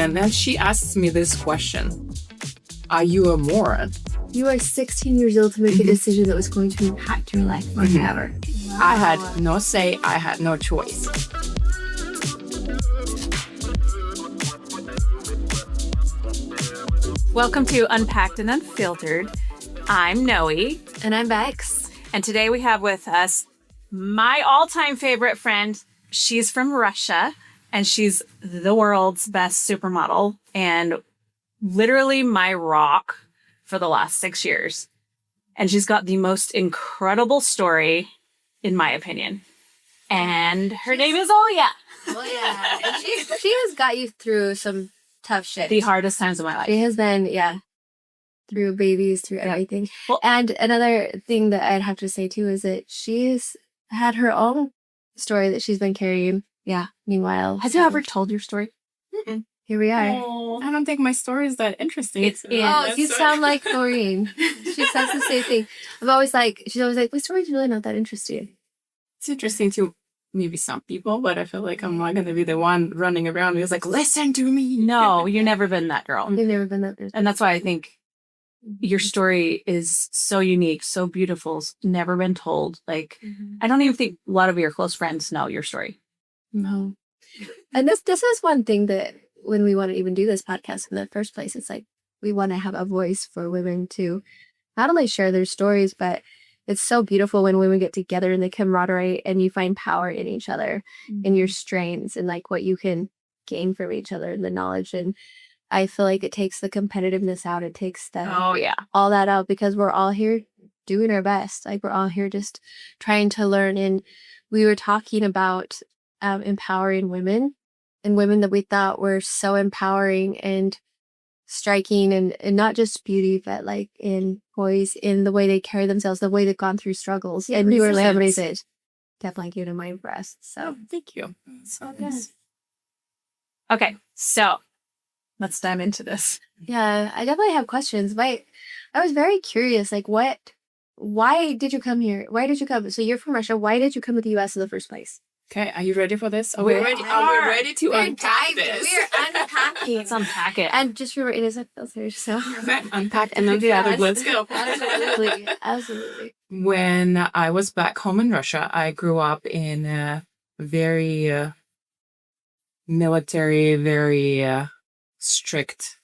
And then she asks me this question. Are you a moron? You are 16 years old to make a decision that was going to impact your life forever. Wow. I had no say. I had no choice. Welcome to Unpacked and Unfiltered. I'm Noe. And I'm Bexx. And today we have with us my all-time favorite friend. She's from Russia, and she's the world's best supermodel and literally my rock for the last 6 years. And she's got the most incredible story, in my opinion. And her name is Olya. Olya. And she has got you through some tough shit. The hardest times of my life. She has been, through babies, through everything. Well, and another thing that I'd have to say too is that she's had her own story that she's been carrying. Yeah. Meanwhile, have you ever told your story? Mm-mm. Here we are. Oh, I don't think my story is that interesting. You sound like Doreen. She says the same thing. She's always like, my story's really not that interesting. It's interesting to maybe some people, but I feel like I'm not going to be the one running around who's like, listen to me. No, you've never been that girl. You've never been that person. And that's why I think your story is so unique, so beautiful, never been told. Like, I don't even think a lot of your close friends know your story. No. And this is one thing that when we want to even do this podcast in the first place, it's like we want to have a voice for women to not only share their stories, but it's so beautiful when women get together in the camaraderie and you find power in each other and your strengths and like what you can gain from each other and the knowledge. And I feel like it takes the competitiveness out. It takes all that out because we're all here doing our best. Like we're all here just trying to learn. And we were talking about empowering women and women that we thought were so empowering and striking and not just beauty, but like in poise, in the way they carry themselves, the way they've gone through struggles. And you were limited. Definitely gave them my impressed. So thank you. So good. Okay, so let's dive into this. Yeah, I definitely have questions. But I was very curious, like why did you come here? Why did you come? So you're from Russia. Why did you come to the US in the first place? Okay, are you ready for this? Are we ready? Are we ready to unpack this? We're unpacking. Let's unpack it. And just remember, it is a filter, so. Unpack and then the other. Let's go. Absolutely. When I was back home in Russia, I grew up in a very military, very strict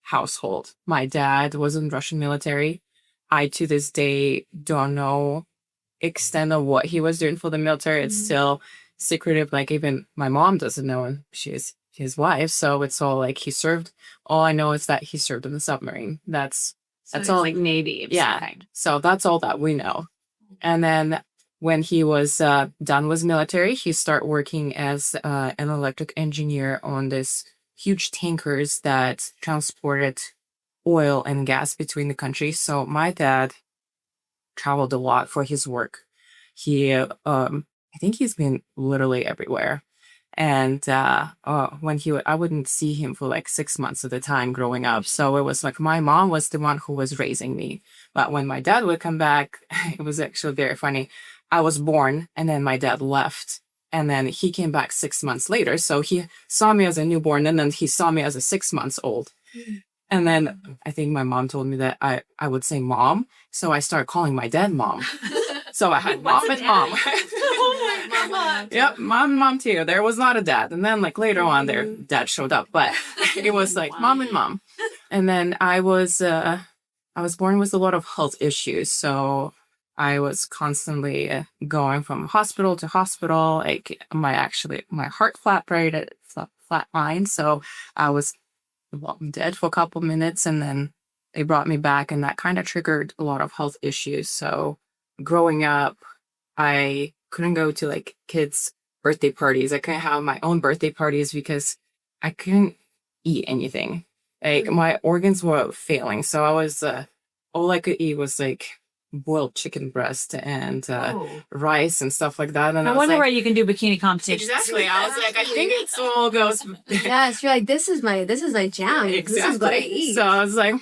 household. My dad was in Russian military. I, to this day, don't know extent of what he was doing for the military. It's still secretive. Like even my mom doesn't know, and she's his wife, so it's all like he served. All I know is that he served in the submarine. That's all. Like Navy. So that's all that we know. And then when he was done with military, he started working as an electric engineer on this huge tankers that transported oil and gas between the countries. So my dad traveled a lot for his work. He, I think he's been literally everywhere. And when I wouldn't see him for like 6 months at a time growing up. So it was like my mom was the one who was raising me. But when my dad would come back, it was actually very funny. I was born and then my dad left. And then he came back 6 months later. So he saw me as a newborn and then he saw me as a 6 months old. And then I think my mom told me that I would say mom. So I started calling my dad mom. So I had mom and mom. Oh my God. Yep, mom too. There was not a dad. And then like later on their dad showed up. But it was like mom and mom. And then I was born with a lot of health issues. So I was constantly going from hospital to hospital. Like my heart flatlined. So I was dead for a couple minutes and then they brought me back and that kind of triggered a lot of health issues. So growing up, I couldn't go to like kids' birthday parties. I couldn't have my own birthday parties because I couldn't eat anything. Like my organs were failing. So I was, all I could eat was like boiled chicken breast and rice and stuff like that. And I wonder why you can do bikini competitions. Exactly. I was like, I think it's all goes. Yes, you're like, this is my jam. Exactly. This is what I eat. So I was like,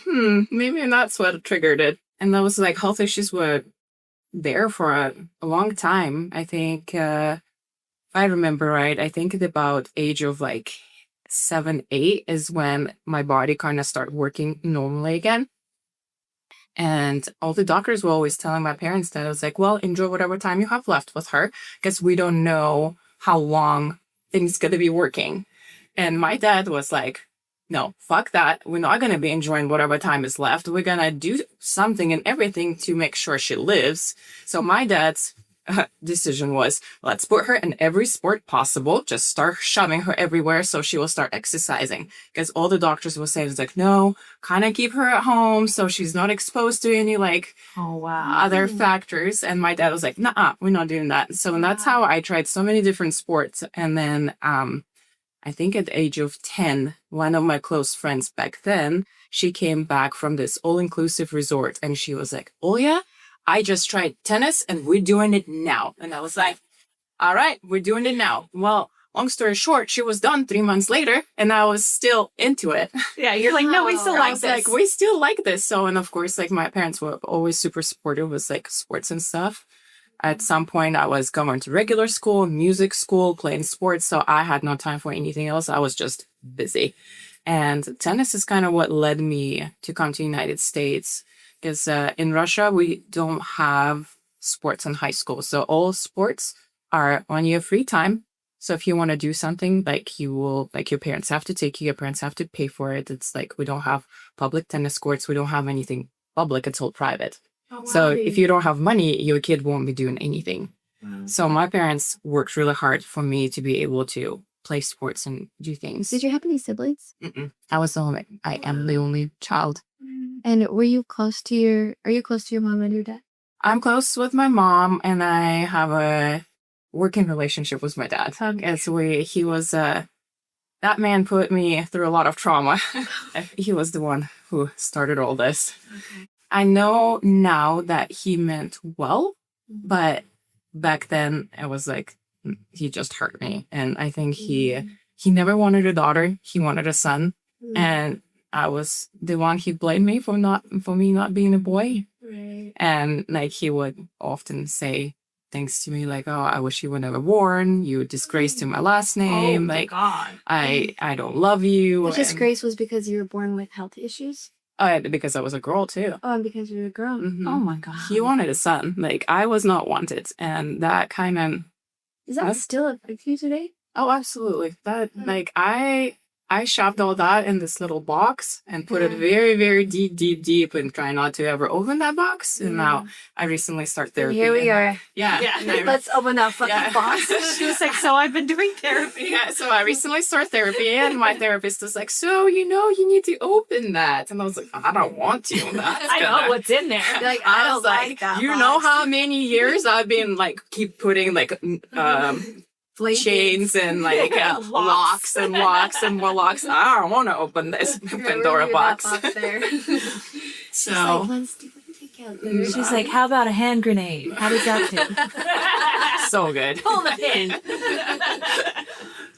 maybe that's what triggered it. And those like health issues were there for a long time. I think, if I remember right, I think at about age of like 7, 8 is when my body kind of started working normally again. And all the doctors were always telling my parents that I was like, well, enjoy whatever time you have left with her, because we don't know how long things going to be working. And my dad was like, no, fuck that. We're not going to be enjoying whatever time is left. We're going to do something and everything to make sure she lives. So my dad's decision was, let's put her in every sport possible. Just start shoving her everywhere so she will start exercising. Because all the doctors will say is like, no, kind of keep her at home so she's not exposed to any like other factors. And my dad was like, nah, we're not doing that. So that's how I tried so many different sports. And then I think at the age of 10, one of my close friends back then, she came back from this all-inclusive resort and she was like, Olya, I just tried tennis and we're doing it now. And I was like, all right, we're doing it now. Well, long story short, she was done 3 months later and I was still into it. Yeah, you're like, no, we still like this. Like, we still like this. So, and of course, like my parents were always super supportive with like sports and stuff. At some point, I was going to regular school, music school, playing sports. So I had no time for anything else. I was just busy. And tennis is kind of what led me to come to the United States. Because in Russia, we don't have sports in high school. So all sports are on your free time. So if you want to do something, like you will, like your parents have to take you, your parents have to pay for it. It's like we don't have public tennis courts. We don't have anything public. It's all private. Oh, wow. So if you don't have money, your kid won't be doing anything. Wow. So my parents worked really hard for me to be able to play sports and do things. Did you have any siblings? Mm-mm. I am the only child. And are you close to your mom and your dad? I'm close with my mom and I have a working relationship with my dad. Okay. He was, that man put me through a lot of trauma. He was the one who started all this. Okay. I know now that he meant well, but back then I was like, he just hurt me. And I think he never wanted a daughter. He wanted a son. And I was the one he blamed me for me not being a boy. Right. And like he would often say things to me like, oh, I wish you were never born. You disgraced my last name. Oh, like, God. I don't love you. The disgrace was because you were born with health issues? Because I was a girl too. Oh, and because you were a girl. Mm-hmm. Oh my God. He wanted a son. Like I was not wanted. And that kind of... Is that still affect you today? Oh, absolutely. That like I shoved all that in this little box and put it very, very deep and try not to ever open that box. And now I recently started therapy. Here we are. Yeah. Let's open that fucking box. She was like, so I've been doing therapy. Yeah, so I recently started therapy and my therapist was like, so, you need to open that. And I was like, I don't want to. I know what's in there. Like, I don't like that You box. know how many years I've been like, keep putting like, chains and like locks and locks and more locks. I don't want to open this Pandora box. There. So she's like, how about a hand grenade? How does that do? So good. Pull the pin.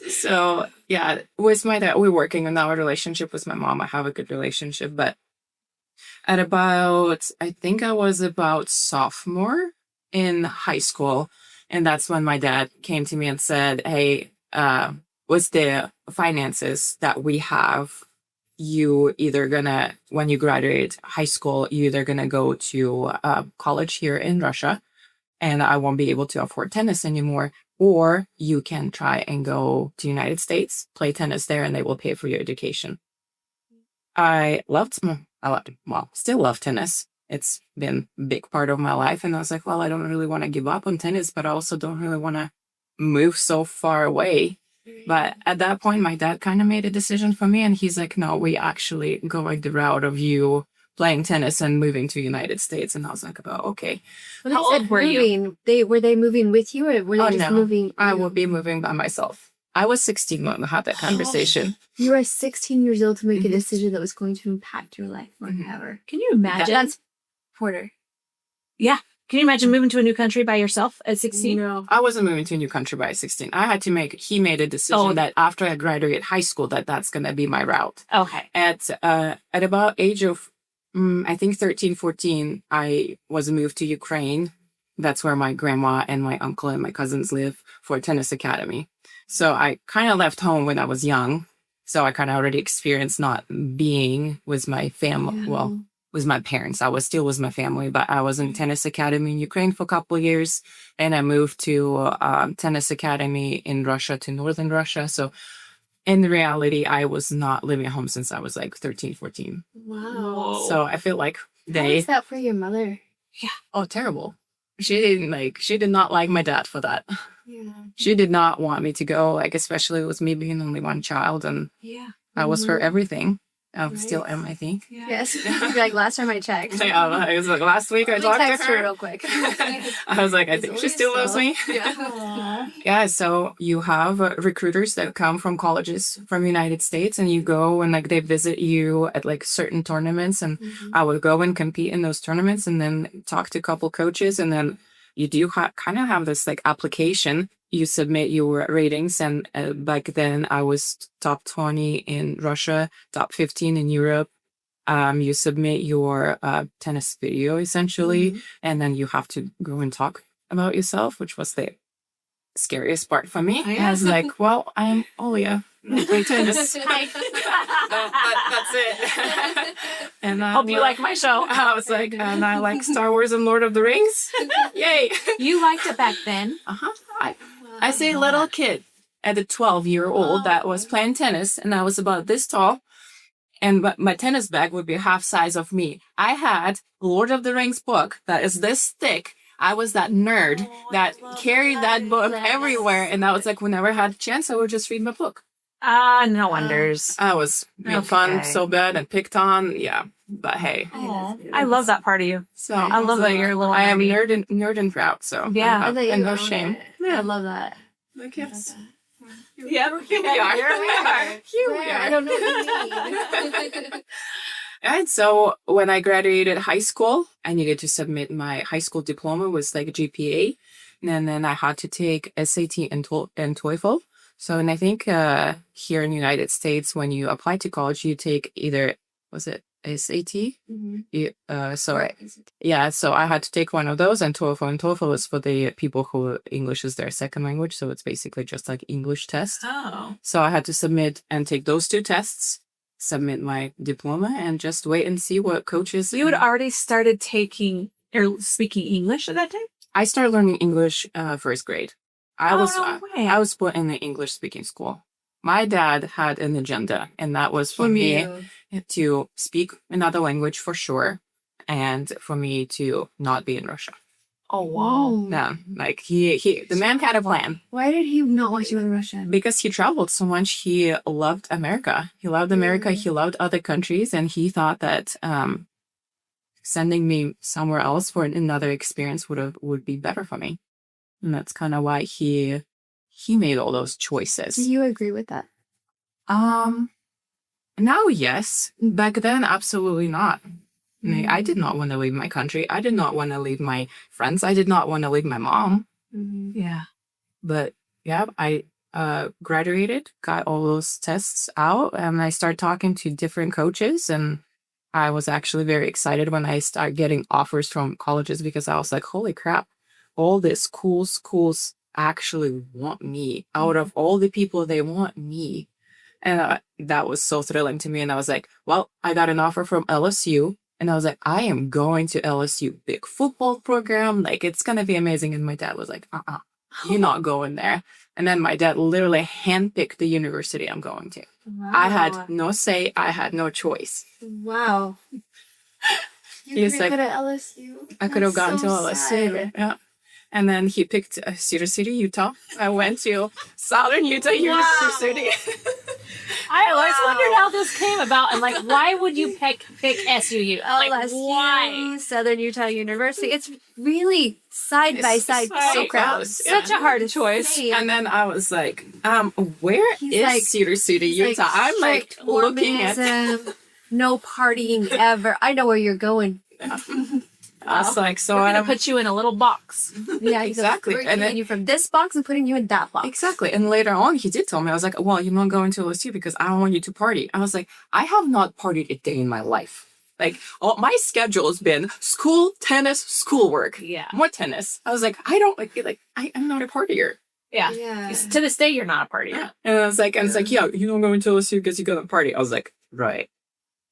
So yeah, with my dad, we're working on our relationship. With my mom, I have a good relationship, but at about, I think I was about sophomore in high school. And that's when my dad came to me and said, hey, with the finances that we have, you either gonna, when you graduate high school, you either gonna go to college here in Russia, and I won't be able to afford tennis anymore, or you can try and go to the United States, play tennis there, and they will pay for your education. Still love tennis. It's been a big part of my life. And I was like, well, I don't really want to give up on tennis, but I also don't really want to move so far away. But at that point, my dad kind of made a decision for me. And he's like, no, we actually going the route of you playing tennis and moving to the United States. And I was like, oh, okay. When How old were you? Were they moving with you or were they just moving? I will be moving by myself. I was 16 when I had that conversation. You were 16 years old to make a decision that was going to impact your life forever. Can you imagine? That's Porter. Yeah. Can you imagine moving to a new country by yourself at 16? No. I wasn't moving to a new country by 16. He made a decision that after I graduate high school, that's going to be my route. Okay. At about age of, I think 13, 14, I was moved to Ukraine. That's where my grandma and my uncle and my cousins live for a tennis academy. So I kind of left home when I was young. So I kind of already experienced not being with my family. Yeah. Well, with my parents. I was still with my family, but I was in tennis academy in Ukraine for a couple of years. And I moved to tennis academy in Russia, to northern Russia. So in reality, I was not living at home since I was like 13, 14. Wow. So I feel like How they... was that for your mother? Oh, terrible. She did not like my dad for that. Yeah. She did not want me to go, like, especially with me being only one child. And Yeah. I was her everything. I Right. still am, I think. Yes. Like last time I checked. Yeah, it was like last week I Let me talked to text her her. real quick. I was like, I think she still loves me. Yeah. Yeah, so you have recruiters that come from colleges from United States, and you go and like they visit you at like certain tournaments, and I would go and compete in those tournaments and then talk to a couple coaches, and then you do kind of have this like application. You submit your ratings, and back then I was top 20 in Russia, top 15 in Europe. You submit your tennis video essentially, and then you have to go and talk about yourself, which was the scariest part for me. I was like, well, I'm Olya. I play tennis. That's it. And Hope you like my show. I was like, and I like Star Wars and Lord of the Rings. Yay. You liked it back then. I say little kid at a 12-year-old that was playing tennis, and I was about this tall, and my tennis bag would be half size of me. I had Lord of the Rings book that is this thick. I was that nerd that carried that book everywhere, and that was like whenever I had a chance, I would just read my book. No wonders. I was made fun so bad and picked on. Yeah, but hey. I love that part of you. So I love that you're a little I am nerdy. nerd and proud. So Yeah. and no shame. I love that. Like, yes. Yeah, Here we are. Here we I are. don't know what you mean. And so when I graduated high school, I needed to submit my high school diploma with like a GPA. And then I had to take SAT and TOEFL. So, and I think here in the United States, when you apply to college, you take either, was it SAT? Yeah, so I had to take one of those, and TOEFL. And TOEFL is for the people who English is their second language. So it's basically just like English test. Oh. So I had to submit and take those two tests, submit my diploma, and just wait and see what coaches. You had already started taking or speaking English at that time? I started learning English first grade. I way. was put in the English speaking school. My dad had an agenda, and that was for me to speak another language for sure, and for me to not be in Russia. Oh wow. No, like the man had a plan. Why did he not want you in Russia? Because he traveled so much. He loved America. He loved America. He loved other countries, and he thought that sending me somewhere else for another experience would be better for me. And that's kind of why he made all those choices. Do you agree with that? Now, yes. Back then, absolutely not. I did not want to leave my country. I did not want to leave my friends. I did not want to leave my mom. Yeah. But yeah, I graduated, got all those tests out, and I started talking to different coaches. And I was actually very excited when I started getting offers from colleges, because I was like, holy crap, all these cool schools actually want me. Out of all the people, they want me. And that was so thrilling to me. And I was like, well, I got an offer from LSU. And I was like, I am going to LSU, big football program. Like, it's going to be amazing. And my dad was like, you're not going there. And then my dad literally handpicked the university I'm going to. Wow. I had no say. I had no choice. Wow. He was could like, have at LSU. I could have gone to That's so LSU. sad. Yeah. And then he picked Cedar City, Utah. I went to Southern Utah University. I always wondered how this came about, and like, why would you pick SUU? Like, LSU, why? Southern Utah University. It's really side by side. so close. Such a hard choice. And then I was like, where He's is like- Cedar City, He's Utah? I'm like strict looking at Mormonism, no partying ever. I know where you're going. I was like, so We're I gonna put you in a little box. Yeah, Exactly. We're And getting then- you from this box and putting you in that box. Exactly. And later on, he did tell me, I was like, well, you're not going to LSU because I don't want you to party. I was like, I have not partied a day in my life. Like, my schedule has been school, tennis, schoolwork. Yeah. More tennis. I was like, I don't I'm not a partier. Yeah. Yeah. To this day, you're not a partier. And I was like, yeah, you don't go until you because you go to the party. I was like, right.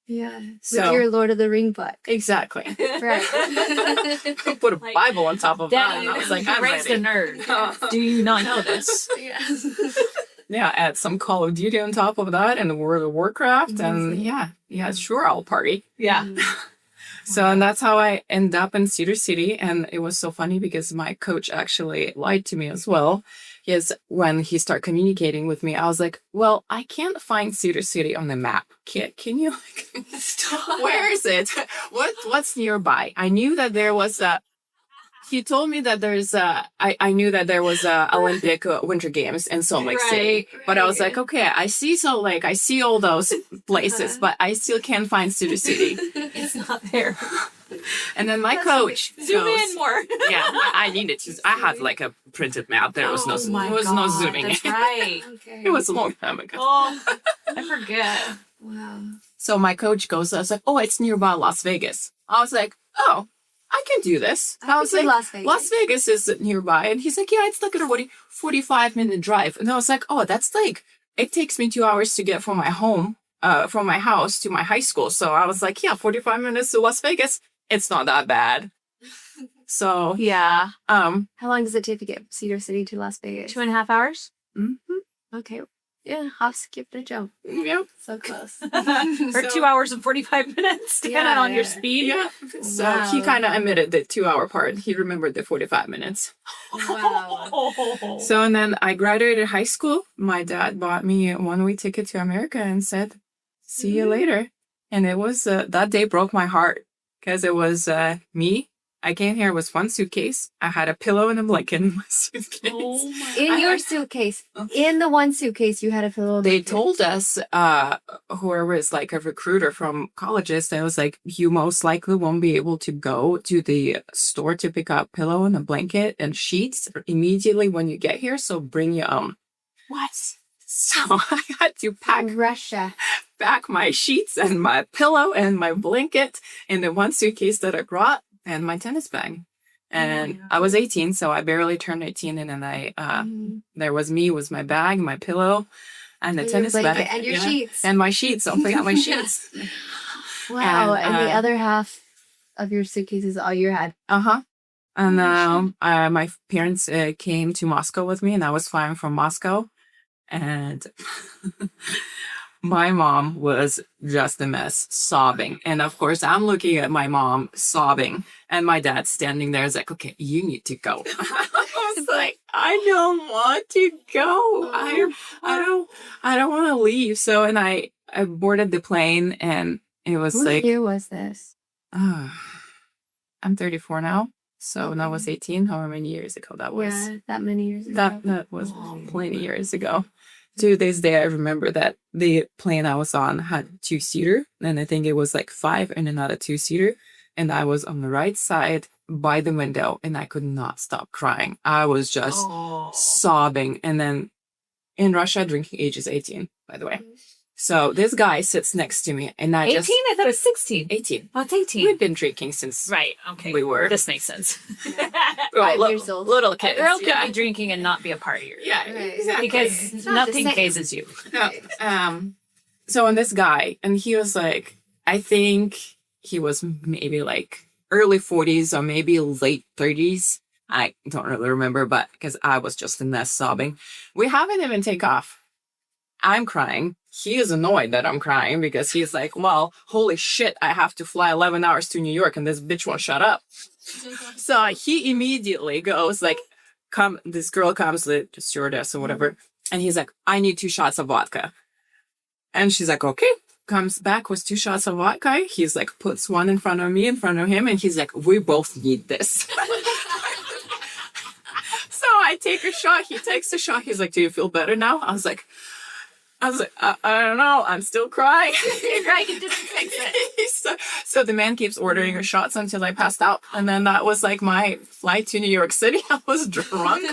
Yeah. So- With your Lord of the Ring book. Exactly. Right. Put a Like, Bible on top of that. Daddy, And I was like, you I'm raised a ready. nerd. Do you not know this? Yeah, add some Call of Duty on top of that and World of Warcraft. And yeah, sure, I'll party. Yeah. So, and that's how I end up in Cedar City. And it was so funny because my coach actually lied to me as well. Because when he started communicating with me, I was like, well, I can't find Cedar City on the map. Can you, where is it? What's nearby? I knew that there was he told me that there's I knew that there was Olympic Winter Games in Salt Lake City. But I was like, okay, I see Salt Lake, I see all those places, but I still can't find Cedar City. It's not there. And then my coach Zoom goes, in more. yeah, I needed to. I had like a printed map. There was no zooming. That's right. Okay. It was a long time ago. Oh, I forget. Wow. So my coach goes, I was like, oh, it's nearby Las Vegas. I was like, oh, I can do this. I was like, Las Vegas is nearby. And he's like, yeah, it's like a 45-minute drive. And I was like, oh, that's like, it takes me 2 hours to get from my house to my high school. So I was like, yeah, 45 minutes to Las Vegas. It's not that bad. So Yeah. How long does it take to get Cedar City to Las Vegas? 2.5 hours. Okay. Yeah, hop, skip, and a jump. yep. So close. Or 2 hours and 45 minutes, depending on your speed. Yeah. So he kind of admitted the 2 hour part. He remembered the 45 minutes. Wow. So, and then I graduated high school. My dad bought me a one-way ticket to America and said, see you later. And it was, that day broke my heart because it was me. I came here with one suitcase. I had a pillow and a blanket in my suitcase. In your suitcase. In the one suitcase, you had a pillow. They told us, whoever is like a recruiter from colleges, they was like, you most likely won't be able to go to the store to pick up pillow and a blanket and sheets immediately when you get here. So bring your own. What? So I had to pack Russia. back my sheets and my pillow and my blanket in the one suitcase that I brought and my tennis bag. And I was 18, so I barely turned 18. And then there was me with my bag, my pillow, and the tennis bag. And your sheets. And my sheets. Don't forget my sheets. Wow. And the other half of your suitcase is all you had. Uh-huh. And my parents came to Moscow with me, and I was flying from Moscow. And my mom was just a mess, sobbing. And of course, I'm looking at my mom sobbing, and my dad standing there is like, okay, you need to go. I was like, I don't want to go. I don't want to leave. So, and I boarded the plane, and it was What like, year was this? I'm 34 now. So when I was 18, however many years ago that was. Yeah, that many years ago. That was plenty years ago. To this day, I remember that the plane I was on had 2-seater, and I think it was like 5 and another 2-seater. And I was on the right side by the window, and I could not stop crying. I was just sobbing. And then in Russia, drinking age is 18, by the way. So this guy sits next to me, and 18? I thought it was 16. 18. Oh, it's 18. We've been drinking since Right. Okay. we were. This makes sense. Five years old. Little A kids. girl could yeah. be drinking and not be a partier. Yeah, Right. exactly. Because It's not the nothing same. phases you. So and this guy, and he was like, I think he was maybe like early 40s or maybe late 30s. I don't really remember, but because I was just in there sobbing. We haven't even take off. I'm crying. He is annoyed that I'm crying because he's like, well, holy shit, I have to fly 11 hours to New York and this bitch won't shut up. So he immediately goes like, this girl comes, the stewardess or whatever, and he's like, I need 2 shots of vodka. And she's like, okay. Comes back with 2 shots of vodka. He's like, puts one in front of me, in front of him, and he's like, we both need this. So I take a shot. He takes a shot. He's like, do you feel better now? I was like, I don't know. I'm still crying. You're crying. It didn't fix it. So the man keeps ordering her shots until I passed out. And then that was like my flight to New York City. I was drunk,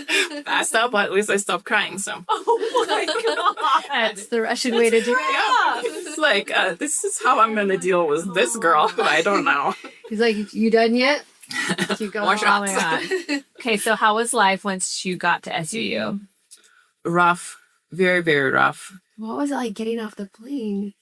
passed out, but at least I stopped crying. So. Oh my God. That's the Russian way to do it. Yeah, it's like, this is how I'm going to deal with this girl who I don't know. He's like, you done yet? Keep going. More Oh my shots. God. Okay, so how was life once you got to SUU? rough, very, very rough. What was it like getting off the plane?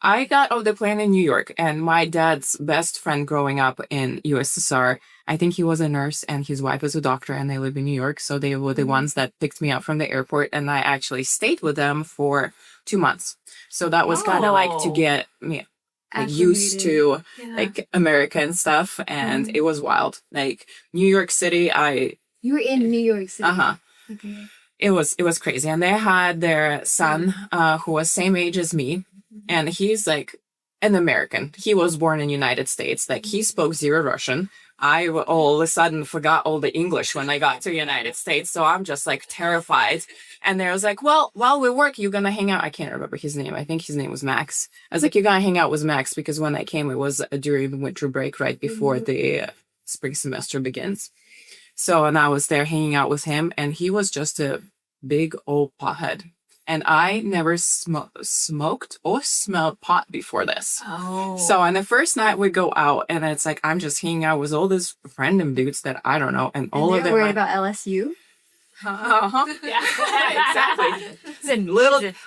I got off the plane in New York, and my dad's best friend growing up in USSR, I think he was a nurse and his wife was a doctor, and they live in New York. So they were the ones that picked me up from the airport, and I actually stayed with them for 2 months. So that was kind of like to get me used to like American stuff, and it was wild. Like New York City, You were in New York City. Okay. It was crazy, and they had their son, who was same age as me, and he's like an American. He was born in the United States. Like he spoke zero Russian. I all of a sudden forgot all the English when I got to the United States, so I'm just like terrified. And they was like, well, while we work, you're gonna hang out. I can't remember his name. I think his name was Max. I was like, you're gonna hang out with Max, because when I came, it was during the winter break, right before the spring semester begins. So, and I was there hanging out with him, and he was just a big old pothead. And I never smoked or smelled pot before this. Oh. So on the first night we go out, and it's like I'm just hanging out with all these random dudes that I don't know, and all of them worried about LSU. Yeah, exactly. It's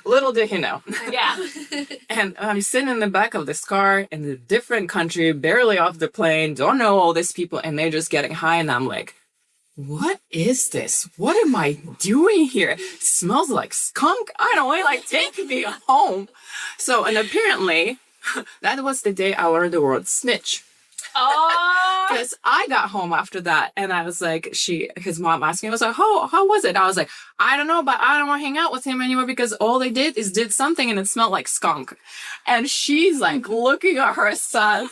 Little did he know. Yeah. And I'm sitting in the back of this car in a different country, barely off the plane, don't know all these people, and they're just getting high, and I'm like, what is this? What am I doing here? It smells like skunk. I don't know, like take me home. So, and apparently that was the day I learned the word snitch. Oh. Because I got home after that, and I was like, his mom asked me, I was like, how was it? I was like, I don't know, but I don't want to hang out with him anymore, because all they did is did something and it smelled like skunk. And she's like looking at her son.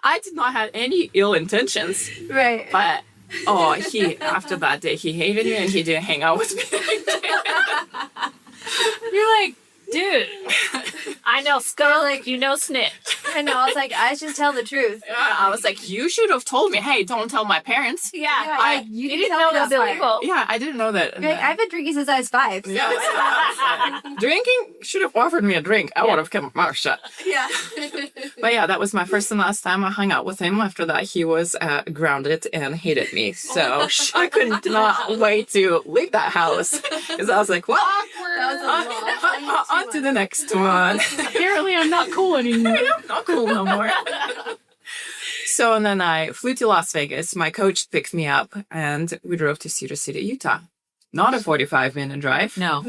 I did not have any ill intentions. Right. But after that day, he hated me and he didn't hang out with me. You're like, dude, I know skunk, you know snitch. I know. I was like, I should tell the truth. I was like, you should have told me, hey, don't tell my parents. Yeah. You didn't know that was illegal. Yeah, I didn't know that. Like, I've been drinking since I was 5. Yeah. Drinking should have offered me a drink. I would have kept my mouth shut. Yeah. But yeah, that was my first and last time I hung out with him. After that, he was grounded and hated me. So I could not wait to leave that house, because I was like, well, on to the next one. Apparently, I'm not cool anymore. I'm not cool no more. So, and then I flew to Las Vegas. My coach picked me up, and we drove to Cedar City, Utah. Not a 45-minute drive. No.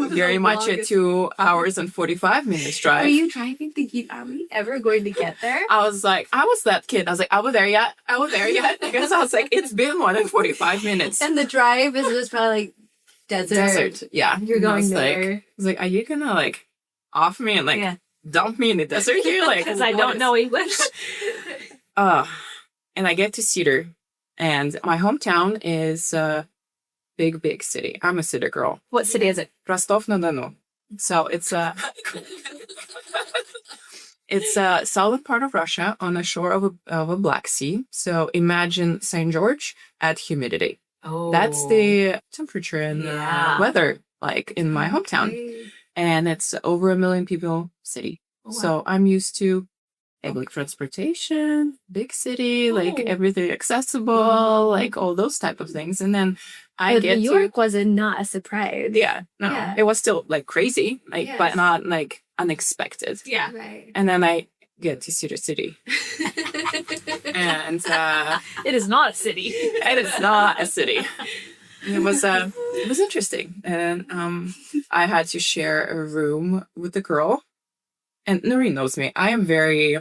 Very much a 2 hours and 45 minutes drive. Are you driving thinking, are we ever going to get there? I was like, I was that kid. I was like, are we there yet? Are we there yet? Because I was like, it's been more than 45 minutes. And the drive was probably like desert. Yeah. You're going there. I was like, are you gonna like off me and like dump me in the desert here? Like, because I don't know English. And I get to Cedar, and my hometown is big city. I'm a city girl. What city is it? Rostov-na-Donu. So it's a southern part of Russia on the shore of a Black Sea. So imagine St. George at humidity. Oh, that's the temperature and weather like in my hometown. And it's over 1 million people city. Oh, wow. So I'm used to public transportation, big city, like everything accessible, like all those type of things. And then New York was not a surprise. Yeah, no, it was still like crazy, like but not like unexpected. Yeah, right. And then I get to Cedar City, and it is not a city. It is not a city. It was interesting, and I had to share a room with a girl. And Noreen knows me. I am very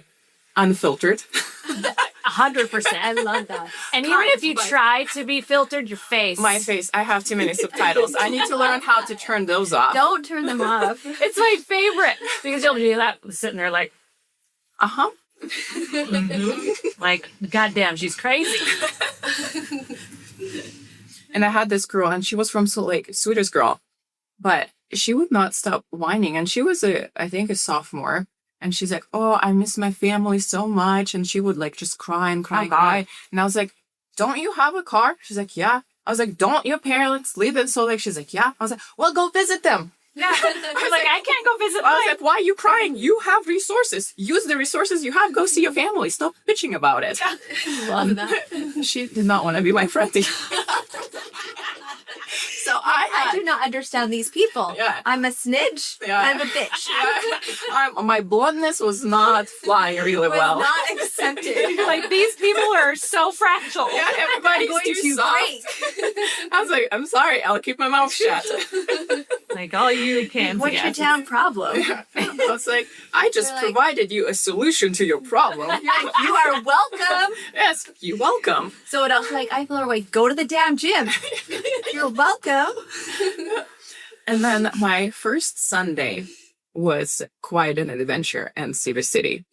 unfiltered. 100%. I love that. And even if you try to be filtered, your face. My face. I have too many subtitles. I need to learn how to turn those off. Don't turn them off. It's my favorite. Because you'll do that sitting there like, mm-hmm. Like, goddamn, she's crazy. And I had this girl, and she was from Salt Lake, sweetest girl. But she would not stop whining. And she was I think a sophomore. And she's like, oh, I miss my family so much. And she would like just cry and cry and cry. And I was like, don't you have a car? She's like, yeah. I was like, don't your parents live in Salt Lake? She's like, yeah. I was like, well, go visit them. Yeah. I was like, I can't go visit I was like, why are you crying? You have resources. Use the resources you have. Go see your family. Stop bitching about it. Love that. She did not want to be my friend. So I do not understand these people. Yeah. I'm a snitch. Yeah. I'm a bitch. My bluntness was not flying really well. not accepted. Like, these people are so fragile. Yeah, everybody's going too to soft. break. I was like, I'm sorry, I'll keep my mouth shut. Like, all you can. What's your town problem? I was like, I just You're like- provided you a solution to your problem. You are welcome. Yes, you're welcome. So it was like, I feel like, go to the damn gym. You're welcome. And then my first Sunday was quite an adventure in Cedar City.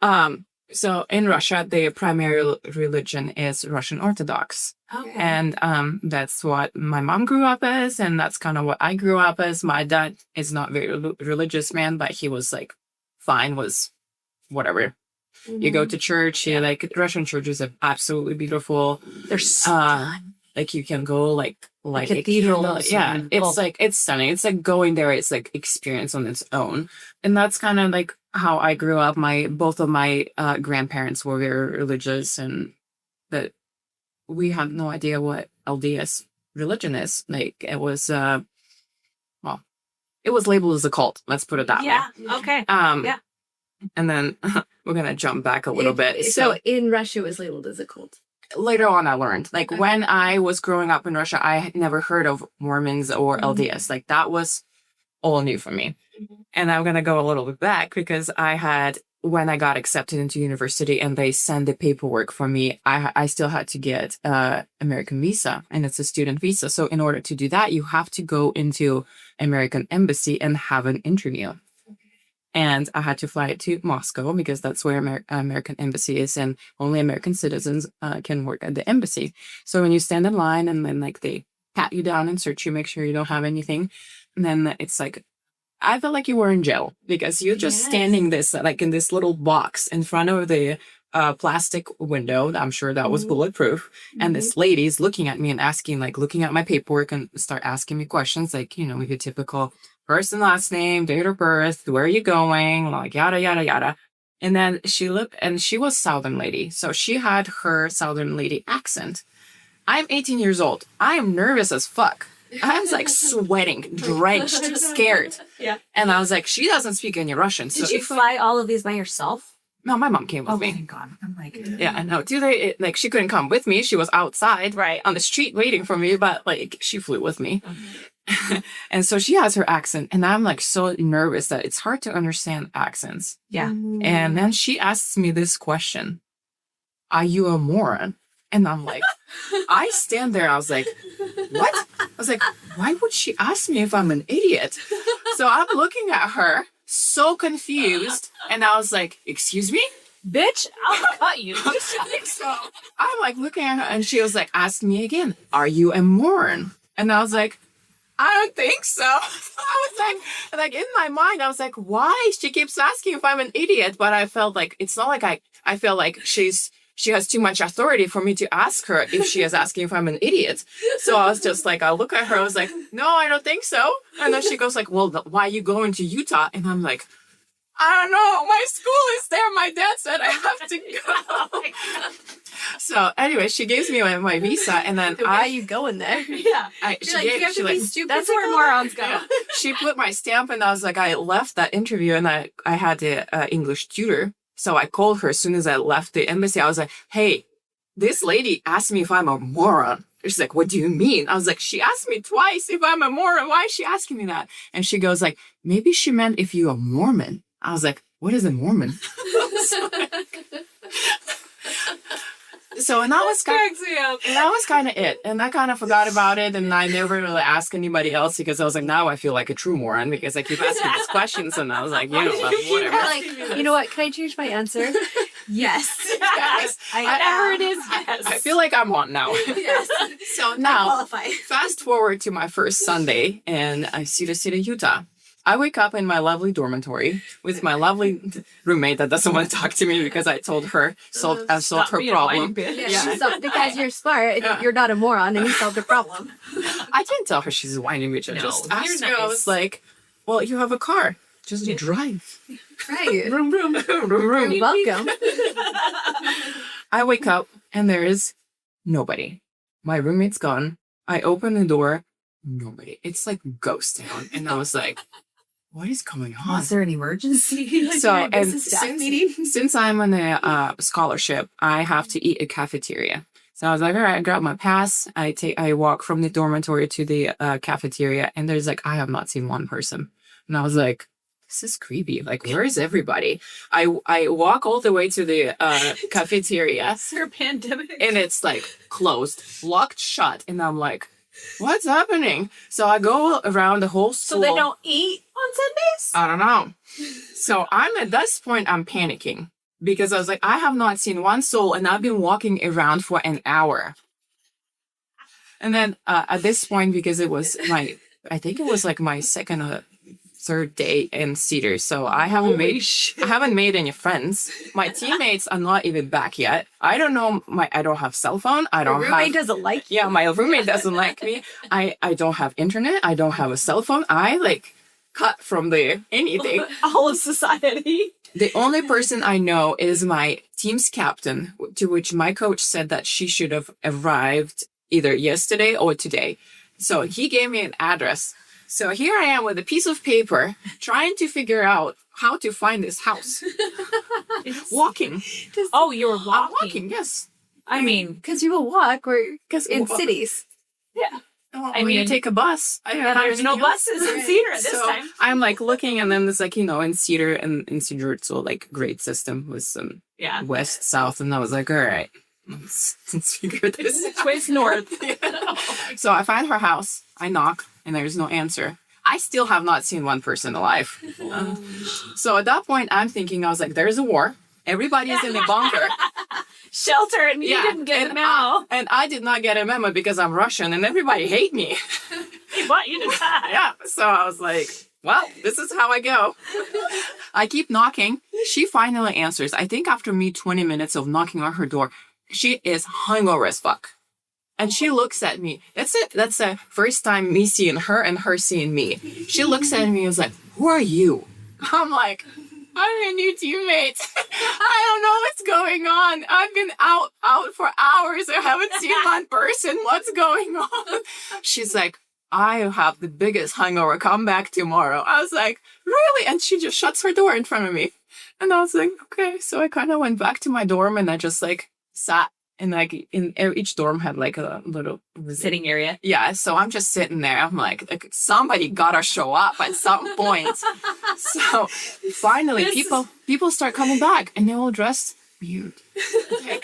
So in Russia, the primary religion is Russian Orthodox. Okay. And that's what my mom grew up as, and that's kind of what I grew up as. My dad is not very religious man, but he was like, fine, was whatever. You go to church, like Russian churches are absolutely beautiful. They're stunning. Like you can go like cathedrals. yeah, it's like it's stunning. It's like going there. It's like experience on its own, and that's kind of like how I grew up. Both of my grandparents were very religious, and that we had no idea what LDS religion is. Like it was, it was labeled as a cult. Let's put it that way. Okay. Yeah. And then we're gonna jump back a little bit. So in Russia, it was labeled as a cult. Later on I learned, like when I was growing up in Russia, I had never heard of Mormons or LDS. Like that was all new for me. And I'm going to go a little bit back because when I got accepted into university and they sent the paperwork for me, I still had to get American visa, and it's a student visa. So in order to do that, you have to go into American embassy and have an interview. And I had to fly it to Moscow because that's where American embassy is, and only American citizens can work at the embassy. So when you stand in line and then like they pat you down and search you, make sure you don't have anything, and then it's like, I felt like you were in jail because you're just standing like in this little box in front of the plastic window. I'm sure that was bulletproof. And this lady's looking at me and looking at my paperwork and start asking me questions like, with your typical first and last name, date of birth, where are you going, like yada, yada, yada. And then she looked, and she was Southern lady. So she had her Southern lady accent. I'm 18 years old. I am nervous as fuck. I was like sweating, drenched, scared. Yeah. And I was like, she doesn't speak any Russian. So Did you fly all of these by yourself? No, my mom came with me. Thank God. I'm like, yeah, I know. She couldn't come with me. She was outside, right, on the street waiting for me, but like she flew with me. And so she has her accent, and I'm like so nervous that it's hard to understand accents. Yeah. And then she asks me this question: "Are you a moron?" And I'm like, I stand there. I was like, what? I was like, why would she ask me if I'm an idiot? So I'm looking at her, so confused, and I was like, excuse me? Bitch, I'll cut you. So I'm like looking at her, and she was like, ask me again, are you a moron? And I was like, I don't think so. I was like in my mind, I was like, why? She keeps asking if I'm an idiot, but I felt like it's not like I feel like she has too much authority for me to ask her if she is asking if I'm an idiot. So I was just like, I look at her, I was like, no, I don't think so. And then she goes like, well, why are you going to Utah? And I'm like, I don't know. My school is there. My dad said I have to go. So anyway, she gives me my visa, and then Why are you going there? Yeah. That's where morons go. Yeah. She put my stamp, and I was like, I left that interview, and I had the English tutor. So I called her as soon as I left the embassy. I was like, hey, this lady asked me if I'm a moron. She's like, what do you mean? I was like, she asked me twice if I'm a moron. Why is she asking me that? And she goes like, maybe she meant if you're a Mormon. I was like, what is a Mormon? And that was kind of it. And I kind of forgot about it. And I never really asked anybody else because I was like, now I feel like a true moron because I keep asking these questions. And I was like, whatever. Like, you know what? Can I change my answer? Yes. Yes. Whatever it is, yes. I feel like I'm on now. Yes. So now, fast forward to my first Sunday in Cedar City, Utah. I wake up in my lovely dormitory with my lovely roommate that doesn't want to talk to me because I told her, I solved her problem. So, because you're smart, you're not a moron, and you solved a problem. I didn't tell her she's a whiny bitch. I just asked her, I was like, well, you have a car. Just drive. Right. Vroom, vroom. Vroom, vroom. You're welcome. I wake up and there is nobody. My roommate's gone. I open the door. nobody. It's like ghost town. And I was like, what is going on? Was there an emergency? So, Like, and is this staff meeting? since I'm on a scholarship, I have to eat at cafeteria. So I was like, all right, I grab my pass. I walk from the dormitory to the cafeteria, and there's like, I have not seen one person. And I was like, this is creepy. Like, where is everybody? I walk all the way to the cafeteria. Is there a pandemic? And it's like closed, locked shut. And I'm like, what's happening? So I go around the whole school. So they don't eat on Sundays? I don't know. So I'm at this point, I'm panicking because I was like, I have not seen one soul and I've been walking around for an hour. And then at this point, because it was I think it was like my second or third day in Cedar. So I haven't made any friends. My teammates are not even back yet. I don't know. I don't have cell phone. I don't have. Your roommate doesn't like you. Yeah, my roommate doesn't like me. I don't have internet. I don't have a cell phone. I like cut from the anything. All of society. The only person I know is my team's captain, to which my coach said that she should have arrived either yesterday or today. So he gave me an address. So here I am with a piece of paper trying to figure out how to find this house. Walking. Oh, you were I'm walking. walking, yes. I mean, Because you will walk or Because in cities. yeah. I mean, you take a bus. There's no buses in Cedar at this So time. I'm like looking, and then there's like, in Cedar, and in Cedar it's all like grade system with some Yeah. west, south, and I was like, all right, let's figure this out. Ways north. So I find her house, I knock, and there's no answer. I still have not seen one person alive. So at that point, I'm thinking, I was like, there's a war. Everybody is in the bunker. Shelter, and you didn't get a memo. And I did not get a memo because I'm Russian, and everybody hate me. They want you to die. Yeah. So I was like, well, this is how I go. I keep knocking. She finally answers. I think after me 20 minutes of knocking on her door, she is hungover as fuck. And she looks at me. That's it. That's the first time me seeing her and her seeing me. She looks at me and is like, who are you? I'm like, I'm a new teammate. I don't know what's going on. I've been out for hours. I haven't seen one person. What's going on? She's like, I have the biggest hangover. Come back tomorrow. I was like, really? And she just shuts her door in front of me. And I was like, okay. So I kind of went back to my dorm and I just like sat. And like in each dorm had like a little Sitting area. Yeah, so I'm just sitting there. I'm like somebody gotta show up at some point. So finally, people start coming back, and they're all dressed weird. Like,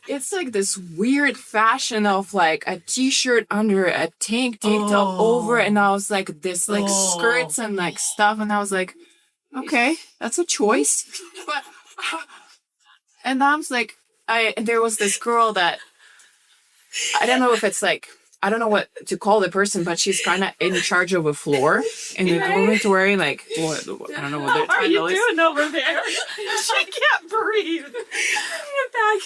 it's like this weird fashion of like a t-shirt under a tank top over, and I was like this like skirts and like stuff, and I was like, okay, that's a choice. But and I was like. There was this girl that I don't know if it's like I don't know what to call the person, but she's kind of in charge of a floor in the dormitory. Like I don't know what their What are you title is. doing over there? She can't breathe. Get back.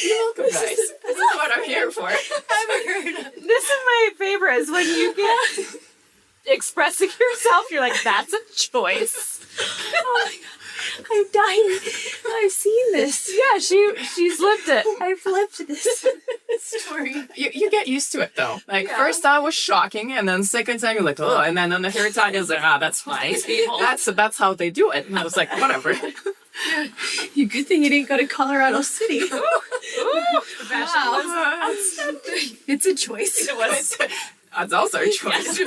You're welcome, guys. This is what I'm here for. This is my favorite. Is when you get expressing yourself. You're like, that's a choice. Oh my God. I'm dying. I've seen this. Yeah, she's lived it. I've lived this story. You get used to it though. Like first time was shocking, and then second time you're like, oh, and then on the third time you're like, that's fine. That's how they do it. And I was like, whatever. You good thing you didn't go to Colorado City. Ooh, wow. It's a choice. It was. That's also a choice.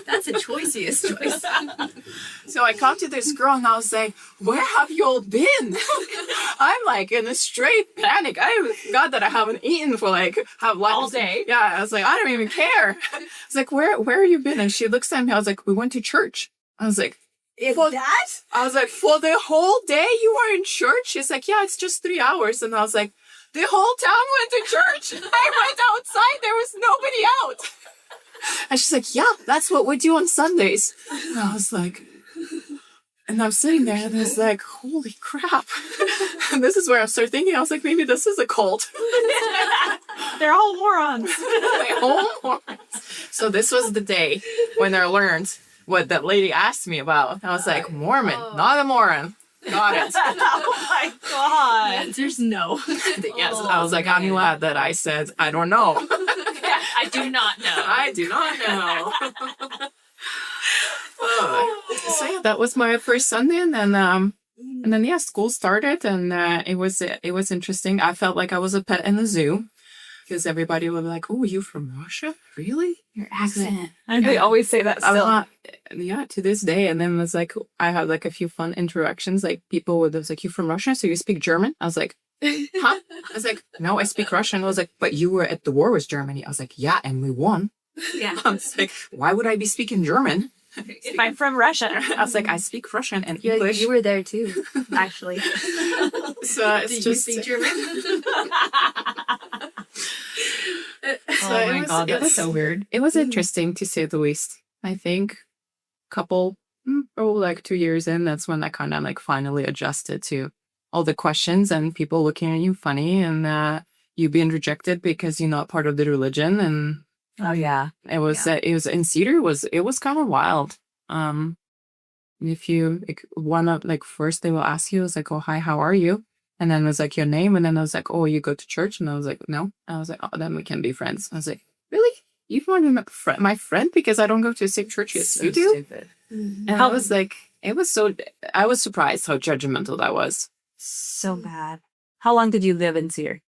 That's a choiciest choice. So I come to this girl and I was like, where have you all been? I'm like in a straight panic. I forgot that I haven't eaten for All day. Yeah, I was like, I don't even care. I was like, where have you been? And she looks at me. I was like, we went to church. I was like, For that? I was like, for the whole day you were in church? She's like, yeah, it's just 3 hours. And I was like, the whole town went to church. I went outside. There was nobody out. And she's like, yeah, that's what we do on Sundays. And I was like, and I'm sitting there and it's like, holy crap. And this is where I started thinking, I was like, maybe this is a cult. They're all morons. They're all morons. So this was the day when I learned what that lady asked me about. I was like, Mormon, not a moron. Got it. Oh my God. The answer's no. Yes, I was like, I'm glad that I said, I don't know. I do not know. I do not know. So yeah, that was my first Sunday, and then yeah, school started, and it was interesting. I felt like I was a pet in the zoo because everybody would be like, "Oh, you from Russia? Really? Your accent." They always say that I'm still. not, yeah, to this day. And then it was like, I had like a few fun interactions. Like people would, was like, "You from Russia? So you speak German?" I was like, "Huh?" I was like, "No, I speak Russian." I was like, "But you were at the war with Germany." I was like, "Yeah, and we won." Yeah. I was like, "Why would I be speaking German?" If I'm from Russia. I was like, "I speak Russian and Yeah, English." you were there too. Actually. So it's Did you just speak German? So it was so weird. It was interesting to say the least. I think probably like 2 years in, that's when I kind of like finally adjusted to all the questions and people looking at you funny and you being rejected because you're not part of the religion. And Oh yeah. it was in Cedar it was kind of wild. If you like one of like first they will ask you, it's like, "Oh, hi, how are you?" And then it was like your name, and then I was like, "Oh, you go to church?" And I was like, "No." I was like, "Oh, then we can be friends." I was like, "Really? You want to be my friend because I don't go to the same church as you do?" Stupid. Mm-hmm. And I was like, I was surprised how judgmental that was. So bad. How long did you live in Sear?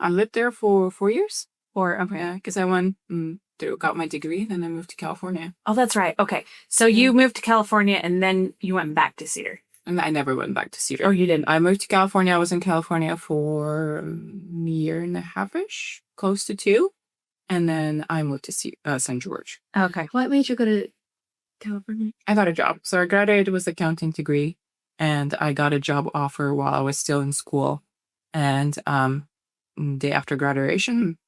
I lived there for 4 years. Or okay. Yeah, because I went got my degree, then I moved to California. Oh, that's right. Okay. So you moved to California and then you went back to Cedar. And I never went back to Cedar. Oh, you didn't? I moved to California. I was in California for a year and a half-ish, close to 2. And then I moved to St. George. Okay. What made you go to California? I got a job. So I graduated with accounting degree, and I got a job offer while I was still in school. And day after graduation,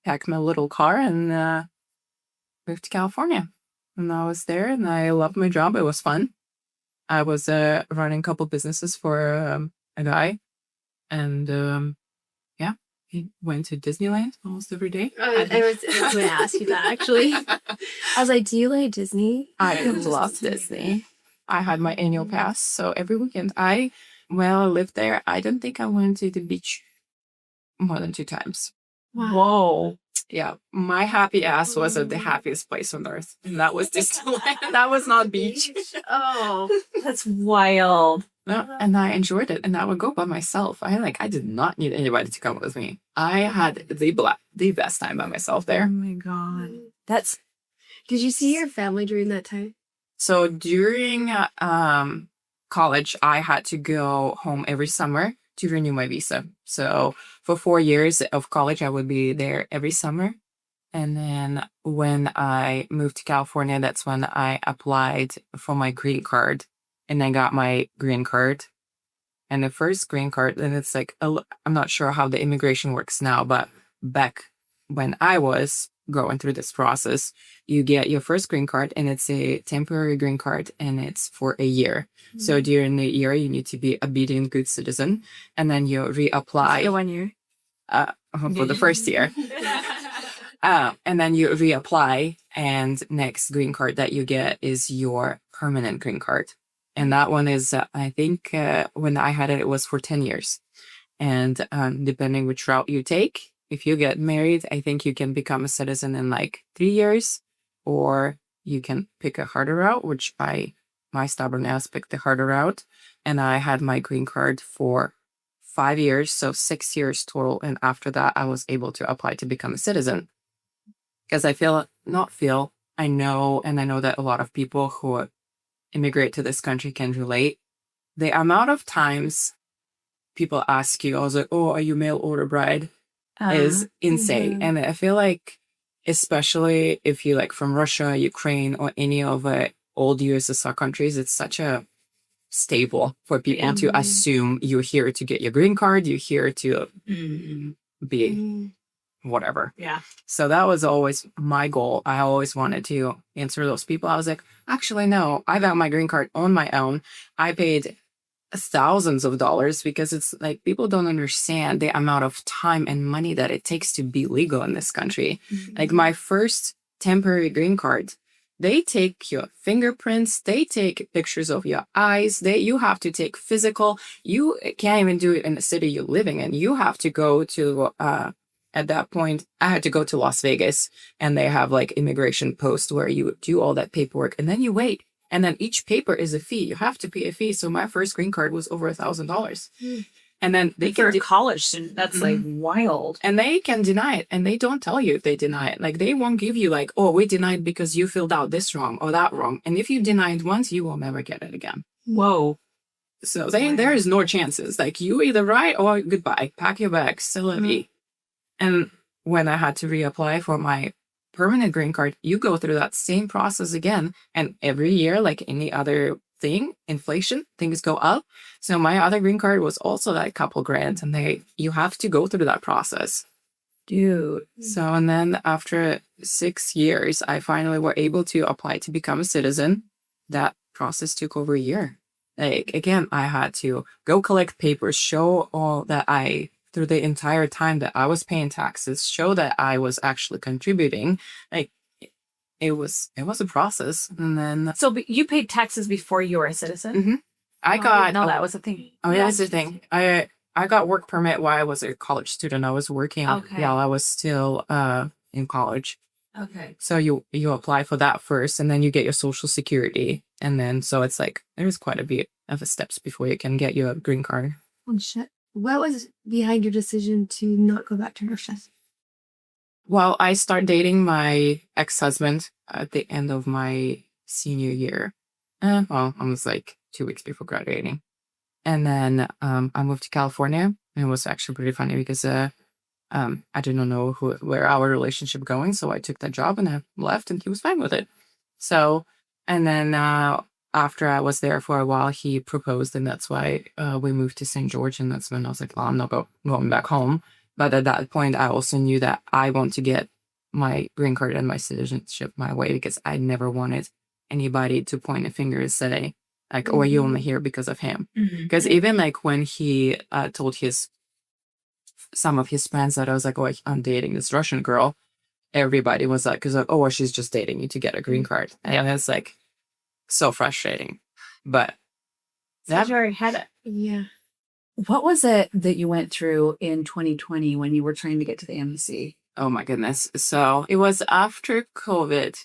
packed my little car and moved to California. And I was there, and I loved my job. It was fun. I was running a couple businesses for a guy, and yeah, he went to Disneyland almost every day. I was going to ask you that actually. I was like, "Do you like Disney?" I love Disney. I had my annual pass, so every weekend I lived there. I don't think I went to the beach more than 2 times. Wow. Whoa. Yeah, my happy ass was at the happiest place on earth, and that was Disneyland. That was not beach. Oh, that's wild. No, and I enjoyed it, and I would go by myself. I did not need anybody to come with me. I had the best time by myself Oh there. my God. That's Did you see your family during that time? So during college, I had to go home every summer to renew my visa. So for 4 years of college, I would be there every summer. And then when I moved to California, that's when I applied for my green card, and I got my green card. And the first green card, and it's like, I'm not sure how the immigration works now, but back when I was going through this process, you get your first green card, and it's a temporary green card, and it's for a year. So during the year, you need to be a obedient, good citizen, and then you reapply. 1 year. For the first year. And then you reapply, and next green card that you get is your permanent green card. And that one is, I think, when I had it, it was for 10 years. And depending which route you take, if you get married, I think you can become a citizen in like 3 years, or you can pick a harder route, which my stubborn ass picked the harder route. And I had my green card for 5 years, so 6 years total. And after that, I was able to apply to become a citizen. Because I know that a lot of people who immigrate to this country can relate. The amount of times people ask you, I was like, "Oh, are you male or a bride?" is insane. And I feel like, especially if you like from Russia, Ukraine, or any of the old USSR countries, it's such a staple for people to assume you're here to get your green card, you're here to be whatever. Yeah. So that was always my goal. I always wanted to answer those people. I was like, actually, no, I got my green card on my own. I paid thousands of dollars because it's like people don't understand the amount of time and money that it takes to be legal in this country. Like my first temporary green card, they take your fingerprints, they take pictures of your eyes, you have to take physical. You can't even do it in the city you're living in. You have to go to at that point, I had to go to Las Vegas, and they have like immigration posts where you do all that paperwork, and then you wait. And then each paper is a fee. You have to pay a fee. So my first green card was over $1,000. And then they For can a college student, that's like wild. and they can deny it, and they don't tell you if they deny it. Like, they won't give you like, oh, we denied because you filled out this wrong or that wrong. And if you deny it once, you will never get it again. Whoa. So there is no chances. Like, you either right or goodbye. Pack your bags. C'est la vie. And when I had to reapply for my permanent green card, you go through that same process again. And every year, like any other thing, inflation, things go up. So my other green card was also that couple grand, and you have to go through that process. Dude. So, and then after 6 years, I finally were able to apply to become a citizen. That process took over a year. Like, again, I had to go collect papers, show all that through the entire time that I was paying taxes, show that I was actually contributing. Like, it was a process. And then So you paid taxes before you were a citizen? I No, got, I didn't know that was a thing. oh yeah, that's the thing. I got work permit while I was a college student. I was working while I was still in college. Okay. So you apply for that first, and then you get your social security. And then, so it's like, there's quite a bit of steps before you can get your green card. Oh, shit. What was behind your decision to not go back to Russia? Well, I started dating my ex-husband at the end of my senior year. Well, almost like 2 weeks before graduating. And then I moved to California. And it was actually pretty funny because I didn't know where our relationship going. So I took that job and I left, and he was fine with it. So, and then after I was there for a while, he proposed, and that's why we moved to St. George. And that's when I was like, well, I'm not going back home. But at that point, I also knew that I want to get my green card and my citizenship my way, because I never wanted anybody to point a finger and say, like, oh, are you only here because of him? Because even like when he told some of his friends that I was like, oh, I'm dating this Russian girl, everybody was like, oh, well, she's just dating you to get a green card. And it's like so frustrating. But That you already had it. Yeah. What was it that you went through in 2020 when you were trying to get to the embassy? oh my goodness. So it was after COVID.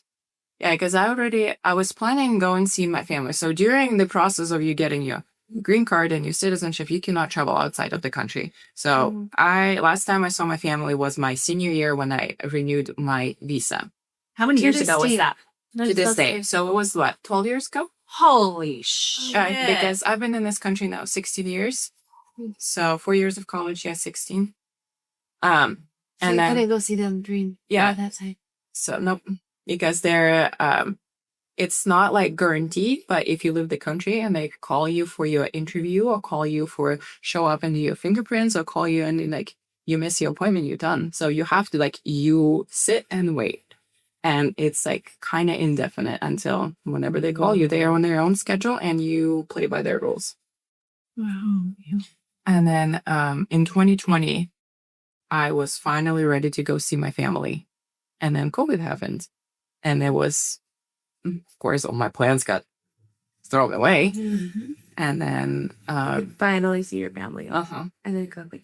Yeah, because I was planning on going see my family. So during the process of you getting your green card and your citizenship, you cannot travel outside of the country. So last time I saw my family was my senior year when I renewed my visa. How many years this ago was day. that? To this day. So it was what, 12 years ago? Holy shit. Because I've been in this country now 16 years. So 4 years of college, 16. And And I then, didn't go see them during Yeah. that time. so nope, because they're, it's not like guaranteed, but if you leave the country and they call you for your interview or call you for show up and do your fingerprints or call you and like you miss your appointment, you're done. So you have to you sit and wait. And it's like kind of indefinite until whenever they call you, they are on their own schedule and you play by their rules. Wow. And then in 2020, I was finally ready to go see my family. And then COVID happened. And it was, of course, all my plans got thrown away. And then, Finally see your family. uh-huh. And then go back.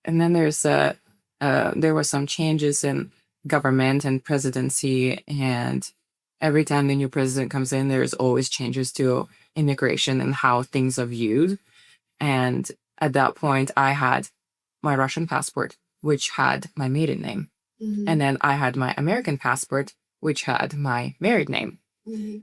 And then there were some changes in government and presidency. And every time the new president comes in, there's always changes to immigration and how things are viewed. And at that point, I had my Russian passport, which had my maiden name. And then I had my American passport, which had my married name.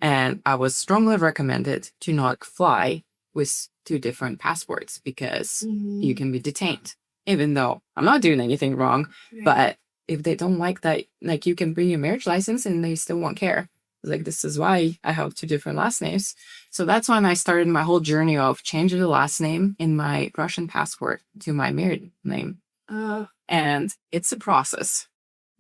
And I was strongly recommended to not fly with 2 different passports because you can be detained, even though I'm not doing anything wrong. But if they don't like that, like you can bring your marriage license and they still won't care. Like, this is why I have 2 different last names. So that's when I started my whole journey of changing the last name in my Russian passport to my married name. And it's a process.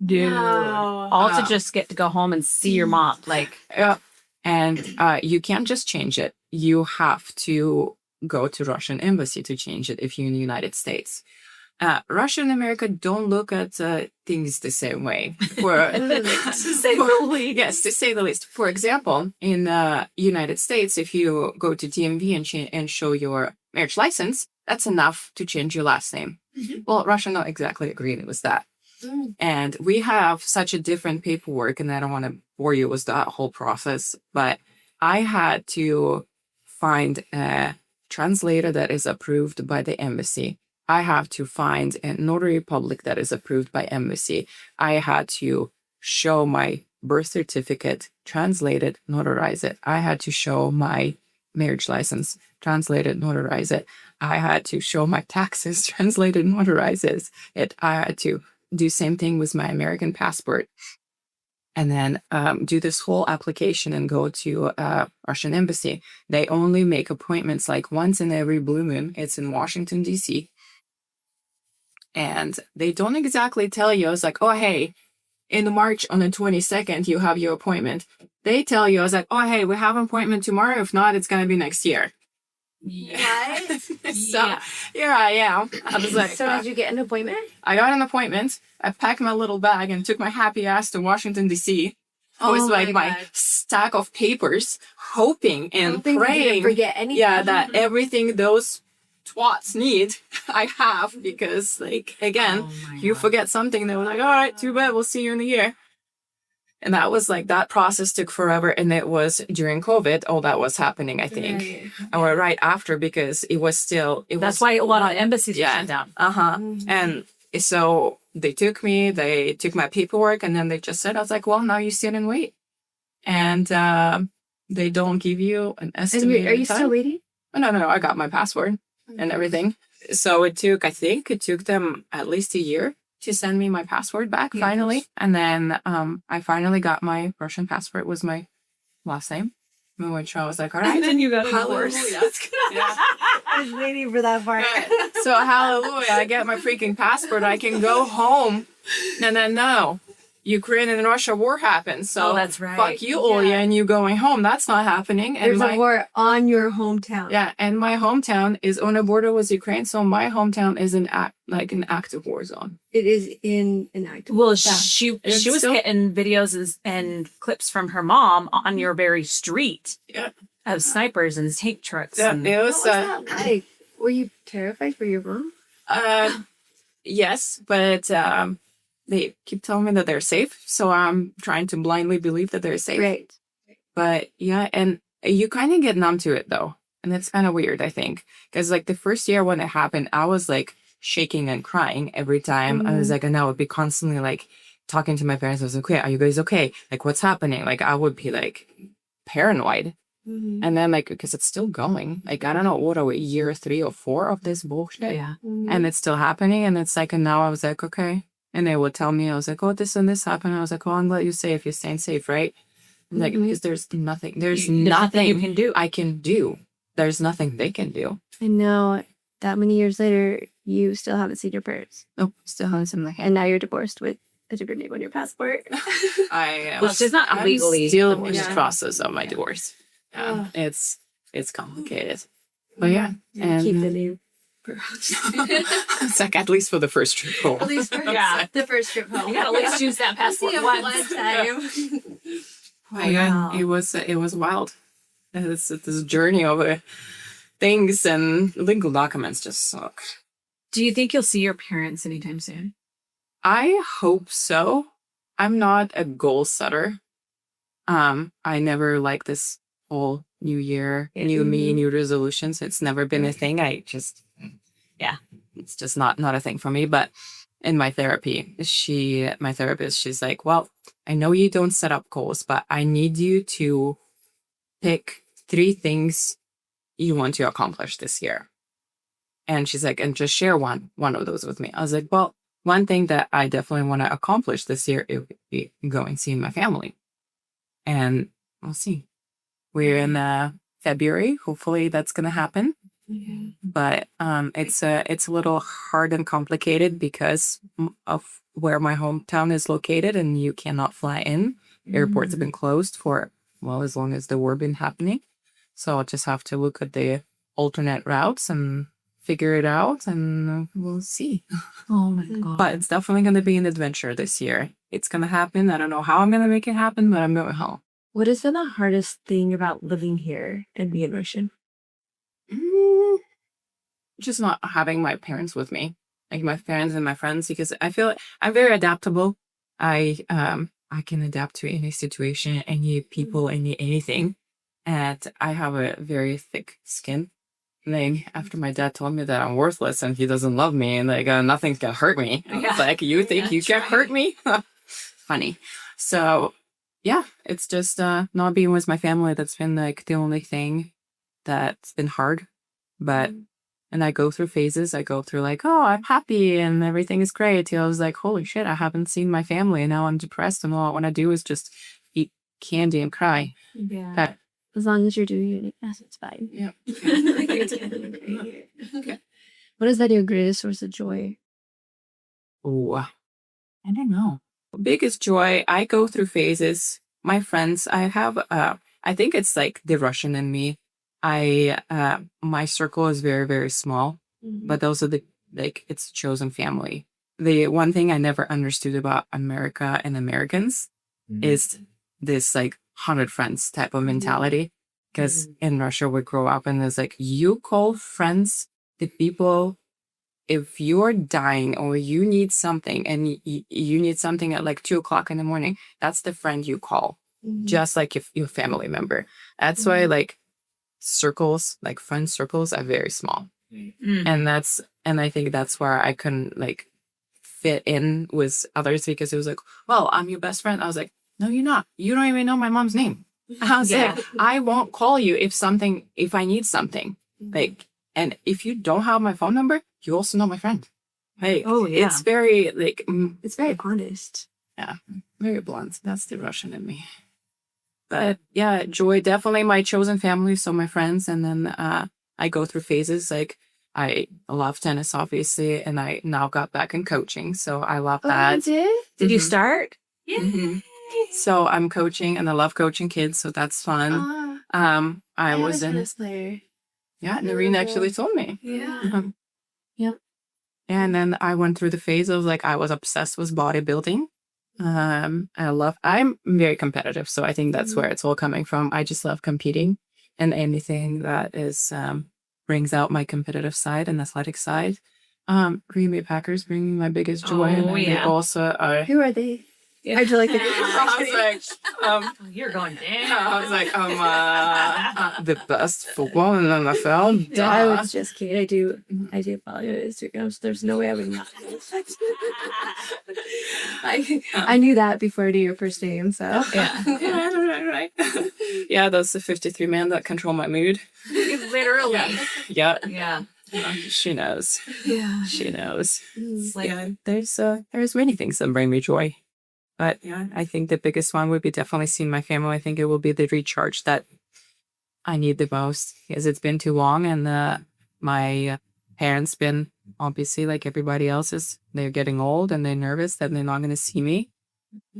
Dude. Wow. All to just get to go home and see your mom. Like, Yeah. And you can't just change it. You have to go to Russian embassy to change it if you're in the United States. Russia and America don't look at things the same way. to say the least. Yes, to say the least. For example, in the United States, if you go to DMV and show your marriage license, that's enough to change your last name. Well, Russia not exactly agreed with that. And we have such a different paperwork, and I don't want to bore you with that whole process, but I had to find a translator that is approved by the embassy. I have to find a notary public that is approved by embassy. I had to show my birth certificate, translate it, notarize it. I had to show my marriage license, translate it, notarize it. I had to show my taxes, translate it, notarize it. I had to do same thing with my American passport. And then do this whole application and go to Russian embassy. They only make appointments like once in every blue moon. It's in Washington, D.C. And they don't exactly tell you, it's like, oh, hey, in March on the 22nd, you have your appointment. They tell you, I was like, oh, hey, we have an appointment tomorrow. If not, it's going to be next year. What? So here I am. I was like, So did you get an appointment? I got an appointment. I packed my little bag and took my happy ass to Washington, D.C. With like my stack of papers, hoping and Hoping you didn't praying. forget anything. Yeah, that everything those twats need, I have, because like, again, Oh my you God. forget something, they were like, all right, too bad, we'll see you in a year. And that was like, that process took forever. And it was during COVID, all that was happening, I think. Right. Or right after, because it was still, That's why a lot of embassies Yeah. are shut down. And so they took my paperwork, and then they just said, I was like, well, now you sit and wait. And they don't give you an And estimate. are you still waiting? Oh, no, I got my passport and everything. So it took them at least a year to send me my passport back finally. And then I finally got my Russian passport with my last name, which I was like, all right. And then you got a Hallelujah. divorce. Yeah. I was waiting for that part. So hallelujah, I get my freaking passport. I can go home. And then no, Ukraine and Russia war happened. So Oh, that's right. fuck you, Olya, and you going home. That's not happening. And There's a war on your hometown. yeah, and my hometown is on a border with Ukraine, so my hometown is an active war zone. It is in an act. Well, Yeah. she It's was still- getting videos and clips from her mom on your very street Yeah, of snipers and tank trucks. yeah. and- It What was. was that like? Were you terrified for your mom? Yes, but they keep telling me that they're safe, so I'm trying to blindly believe that they're safe. Right. But yeah, and you kind of get numb to it though. And it's kind of weird, I think. Because like the first year when it happened, I was like shaking and crying every time. I was like, and I would be constantly like talking to my parents. I was like, okay, are you guys okay? Like, what's happening? Like, I would be like paranoid. Mm-hmm. And then like, because it's still going. Like, I don't know, what are we, year 3 or 4 of this bullshit? yeah. And it's still happening. And it's like, and now I was like, okay. And they would tell me, I was like, oh, this and this happened. I was like, oh, I'm glad you're safe. You're staying safe, right? Like, because there's nothing Nothing you can do. I can do. There's nothing they can do. And now, that many years later, you still haven't seen your parents. Nope, still haven't seen my hand. And now you're divorced with a different name on your passport. Well, she's not I'm legally still in divorced. the process of my divorce. Ugh. It's complicated. But yeah, and Keep the name. it's like at least for the first trip home. At least for Yeah. the first trip home. You gotta at least use that passport See once. one time. Oh, yeah, it was wild. It's this journey of things, and legal documents just suck. Do you think you'll see your parents anytime soon? I hope so. I'm not a goal setter. I never like this whole new year, new me, new resolutions. It's never been a thing. It's just not a thing for me. But in my therapy, my therapist, she's like, well, I know you don't set up goals, but I need you to pick 3 things you want to accomplish this year. And she's like, and just share one of those with me. I was like, well, one thing that I definitely want to accomplish this year, it would be going seeing my family. And we'll see. We're in February. Hopefully that's going to happen. But it's a little hard and complicated because of where my hometown is located, and you cannot fly in. Airports have been closed for, well, as long as the war been happening. So I'll just have to look at the alternate routes and figure it out, and we'll see. Oh my god. But it's definitely going to be an adventure this year. It's going to happen. I don't know how I'm going to make it happen, but I'm going home. What has been the hardest thing about living here and being Russian? Just not having my parents with me. like my parents and my friends, because I feel I'm very adaptable. I can adapt to any situation, any people, anything. And I have a very thick skin. Like after my dad told me that I'm worthless and he doesn't love me and like nothing can hurt me. I was like, you think you can hurt me? Funny. So yeah, it's just not being with my family that's been like the only thing that's been hard. But and I go through phases. I go through like, oh, I'm happy and everything is great. Till I was like, holy shit, I haven't seen my family and now I'm depressed and all I want to do is just eat candy and cry. Yeah. But As long as you're doing your yes, it's fine. yeah. What is that your greatest source of joy? Oh, I don't know. Biggest joy, I go through phases. My friends, I have, I think it's like the Russian in me. My circle is very, very small, but those are it's chosen family. The one thing I never understood about America and Americans is this like 100 friends type of mentality. Because in Russia, we grow up and there's like, you call friends the people if you're dying or you need something and you need something at like 2:00 in the morning, that's the friend you call, just like if your family member. That's why like circles, like friend circles, are very small, and I think that's where I couldn't like fit in with others because it was like, well, I'm your best friend. I was like, no, you're not. You don't even know my mom's name. I was like, I won't call you if I need something, like. And if you don't have my phone number, you also know my friend. Like, it's very, like... it's very honest. Yeah, very blunt. That's the Russian in me. But yeah, joy, definitely my chosen family, so my friends. And then I go through phases. Like, I love tennis, obviously, and I now got back in coaching. So I love that. You did? Did you start? Yeah. So I'm coaching, and I love coaching kids, so that's fun. I was in... tennis player. Yeah, Noreen actually told me. Yeah. Yep. And then I went through the phase of like I was obsessed with bodybuilding. I'm very competitive, so I think that's where it's all coming from. I just love competing and anything that is brings out my competitive side and athletic side. Green Bay Packers bring me my biggest joy. And they also are. Who are they? Yeah. How'd you like I was like, you're going down. I was like, the best football in the NFL. Duh. I was just kidding. I do follow your Instagram, so there's no way I would not. I knew that before I knew your first name, so. Yeah. Right. Yeah, that's the 53 man that control my mood. Literally. Yeah. Yeah. She knows. Yeah. She knows. It's like, Yeah, there's many things that bring me joy. But yeah, I think the biggest one would be definitely seeing my family. I think it will be the recharge that I need the most because it's been too long and my parents been obviously like everybody else's. They're getting old and they're nervous that they're not going to see me.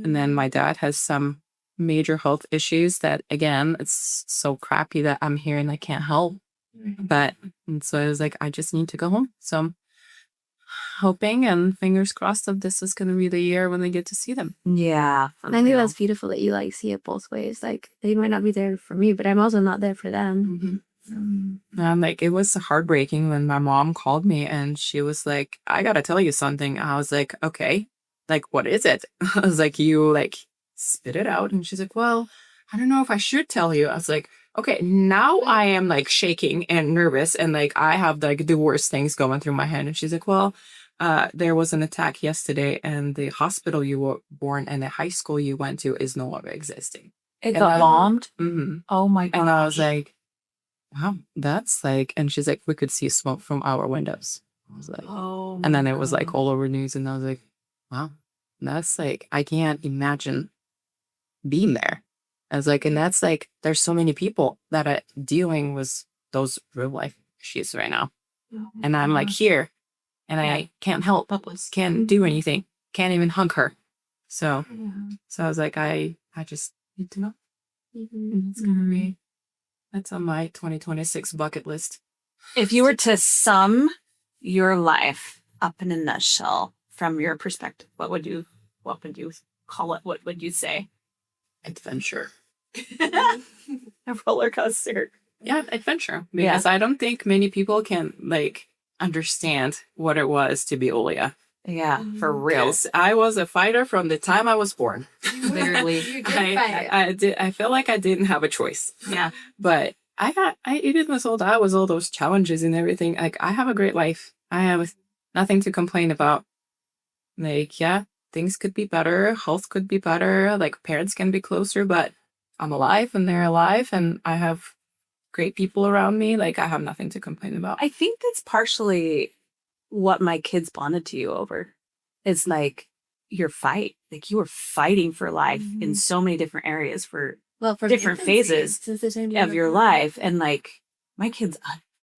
And then my dad has some major health issues that, again, it's so crappy that I'm here and I can't help. But and so I was like, I just need to go home. So I'm hoping and fingers crossed that this is going to be the year when they get to see them. yeah. And I think that's beautiful that you like see it both ways. Like they might not be there for me, but I'm also not there for them. And like it was heartbreaking when my mom called me and she was like, I gotta tell you something. I was like, okay, like what is it? I was like, you like spit it out. And she's like, well, I don't know if I should tell you. I was like, okay, now I am like shaking and nervous and like I have like the worst things going through my head. And she's like, well, there was an attack yesterday and the hospital you were born and the high school you went to is no longer existing. It And got bombed? Mm-hmm. Oh my god. And I was like, wow, that's like, and she's like, we could see smoke from our windows. I was like, oh. and then it was like all over news and I was like, wow, that's like, I can't imagine being there. I was like, and that's like, there's so many people that are dealing with those real life issues right now. And I'm like here and I can't help, can't do anything, can't even hug her. So I was like, I just need to know. And it's gonna be, that's on my 2026 bucket list. If you were to sum your life up in a nutshell from your perspective, what would you call it? What would you say? Adventure. A roller coaster. Yeah, adventure. Because I don't think many people can like understand what it was to be Olya. Yeah, for real. 'Cause I was a fighter from the time I was born. Literally. You did fight. I feel like I didn't have a choice. Yeah. But even with all that, with all those challenges and everything, like, I have a great life. I have nothing to complain about. Like, yeah, things could be better. Health could be better. Like, parents can be closer, but I'm alive and they're alive and I have great people around me. Like, I have nothing to complain about. I think that's partially what my kids bonded to you over. It's like your fight. Like, you were fighting for life in so many different areas for For different infancy, phases since the time you of were your born. life. And like, my kids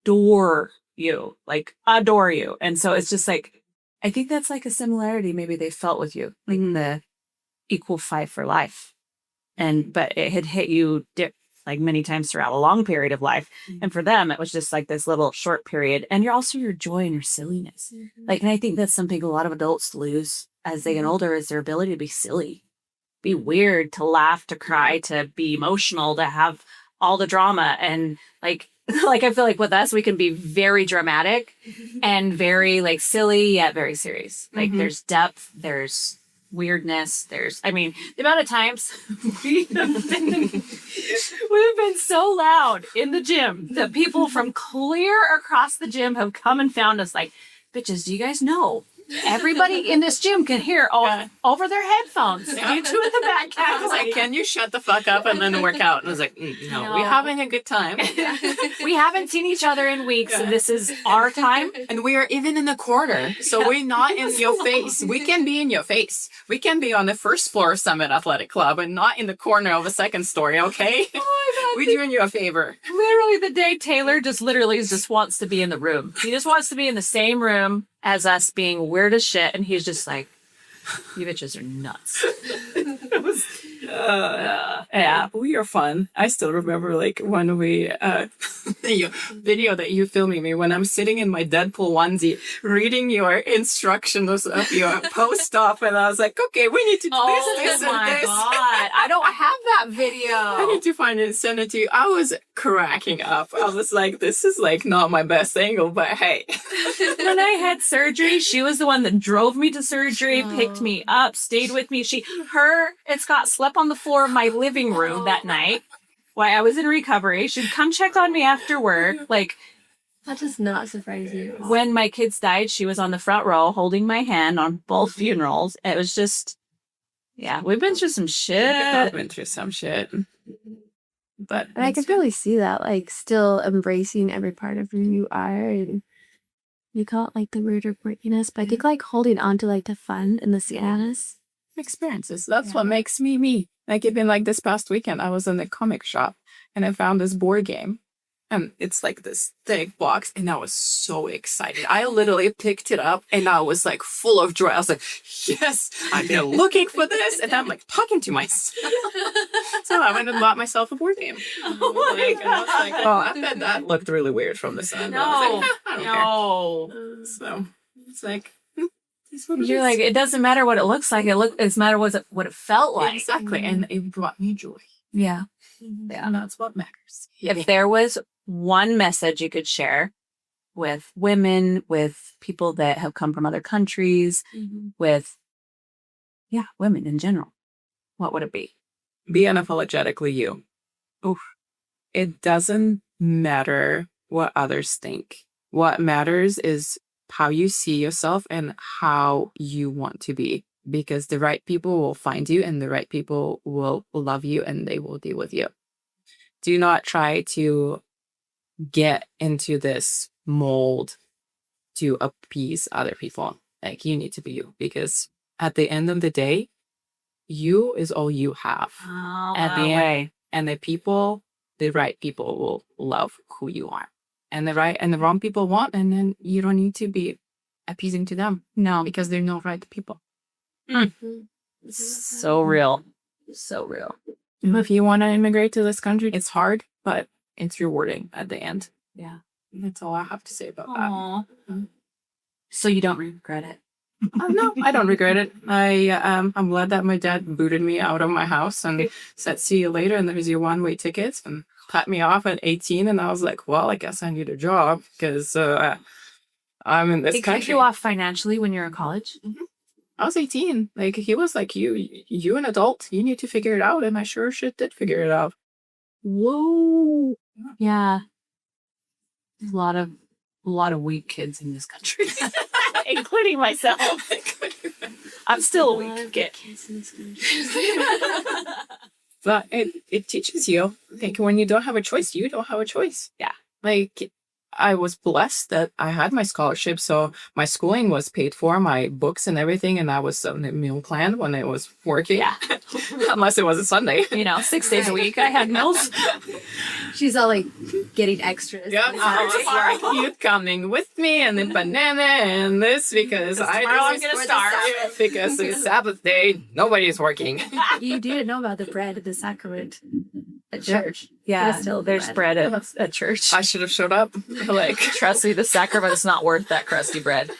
adore you, like adore you. And so it's just like, I think that's like a similarity maybe they felt with you, like the equal fight for life. But it had hit you like many times throughout a long period of life. And for them, it was just like this little short period. And you're also your joy and your silliness. Like, and I think that's something a lot of adults lose as they get older, is their ability to be silly, be weird, to laugh, to cry, to be emotional, to have all the drama. And like I feel like with us, we can be very dramatic and very like silly, yet very serious. Like there's depth, there's weirdness, the amount of times we've been so loud in the gym that people from clear across the gym have come and found us like, bitches, do you guys know everybody in this gym can hear over their headphones? You two at the back I was like, can you shut the fuck up and then work out? And I was like, no, we're having a good time. We haven't seen each other in weeks, and this is our time. And we are even in the corner. So we're not in your face. We can be in your face. We can be on the first floor of Summit Athletic Club and not in the corner of a second story, okay? Oh my God. We're doing you a favor. Literally the day Taylor just wants to be in the room. He just wants to be in the same room as us, being weird as shit. And he's just like, you bitches are nuts. Yeah, we are fun. I still remember like when we the video that you filming me when I'm sitting in my Deadpool onesie reading your instructions of your post-op, and I was like, okay, we need to do this my and this. God. I don't have that video. I need to find it and send it to you. I was cracking up. I was like, this is like not my best angle, but hey. When I had surgery, she was the one that drove me to surgery, picked me up, stayed with me. Scott slept on the floor of my living room that night while I was in recovery. She'd come check on me after work. Like, That does not surprise you. when my kids died, she was on the front row holding my hand on both funerals. It was just, yeah, we've been through some shit. I've been through some shit. But And I could really see that, like, still embracing every part of who you are. And you call it, like, the weird or quirkiness, but I think, like, holding on to, like, the fun and the sadness. experiences. That's what makes me me. Like, even like this past weekend, I was in the comic shop and I found this board game. And it's like this thick box, and I was so excited. I literally picked it up, and I was like full of joy. I was like, yes, I've been looking for this. And I'm like talking to myself. So I went and bought myself a board game. Oh my And I was like, oh, I bet that looked really weird from the sun. But I was like, I don't care. So it's like, it's what it You're is. like, it doesn't matter what it looks like. It's matter what it felt like. Exactly. And it brought me joy. Yeah. And that's what matters. If there was one message you could share with women, with people that have come from other countries, with, women in general, what would it be? Be unapologetically you. Oof. It doesn't matter what others think. What matters is how you see yourself and how you want to be. Because the right people will find you, and the right people will love you, and they will deal with you. Do not try to get into this mold to appease other people. Like, you need to be you, because at the end of the day, you is all you have. At the end, and the right people will love who you are. And the right and the wrong people won't, and then you don't need to be appeasing to them. No, because they're not right people. So real. So real. If you want to immigrate to this country, it's hard, but it's rewarding at the end. Yeah. That's all I have to say about Aww. that. So you don't regret it? No, I don't regret it. I'm glad that my dad booted me out of my house and said, see you later, and there's your one-way tickets, and cut me off at 18. And I was like, well, I guess I need a job, because I'm in this It kept country. you off financially when you're in college? I was 18. Like, he was like, you an adult, you need to figure it out. And I sure shit did figure it out. Whoa. Yeah. A lot of weak kids in this country, including myself. I'm still a weak kid. But it teaches you, like, when you don't have a choice, you don't have a choice. Yeah. Like, I was blessed that I had my scholarship, so my schooling was paid for, my books and everything, and I was on a meal plan when I was working. Yeah. Unless it was a Sunday. 6 days a week I had meals. She's all like getting extras. Yeah, I was like, you coming with me, and then banana and this, because tomorrow I'm just- gonna start. because it's Sabbath day, nobody's working. You didn't know about the bread at the sacrament at church. Yeah, There's still there's bread at church. I should have showed up. Like, Trust me, the sacrament's not worth that crusty bread.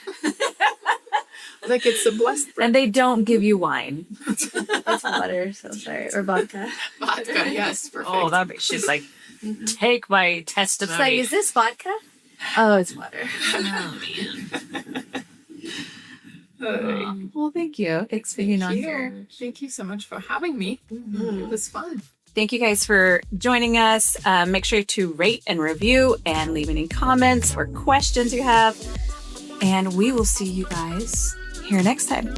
like it's a blessed bread. And they don't give you wine. It's water, so sorry. Or vodka. Vodka, yes, perfect. Oh, she's like, take my testimony. It's like, is this vodka? Oh, it's water. Well, thank you. Thanks for being on here. Thank you so much for having me. It was fun. Thank you guys for joining us. Make sure to rate and review and leave any comments or questions you have. And we will see you guys here next time.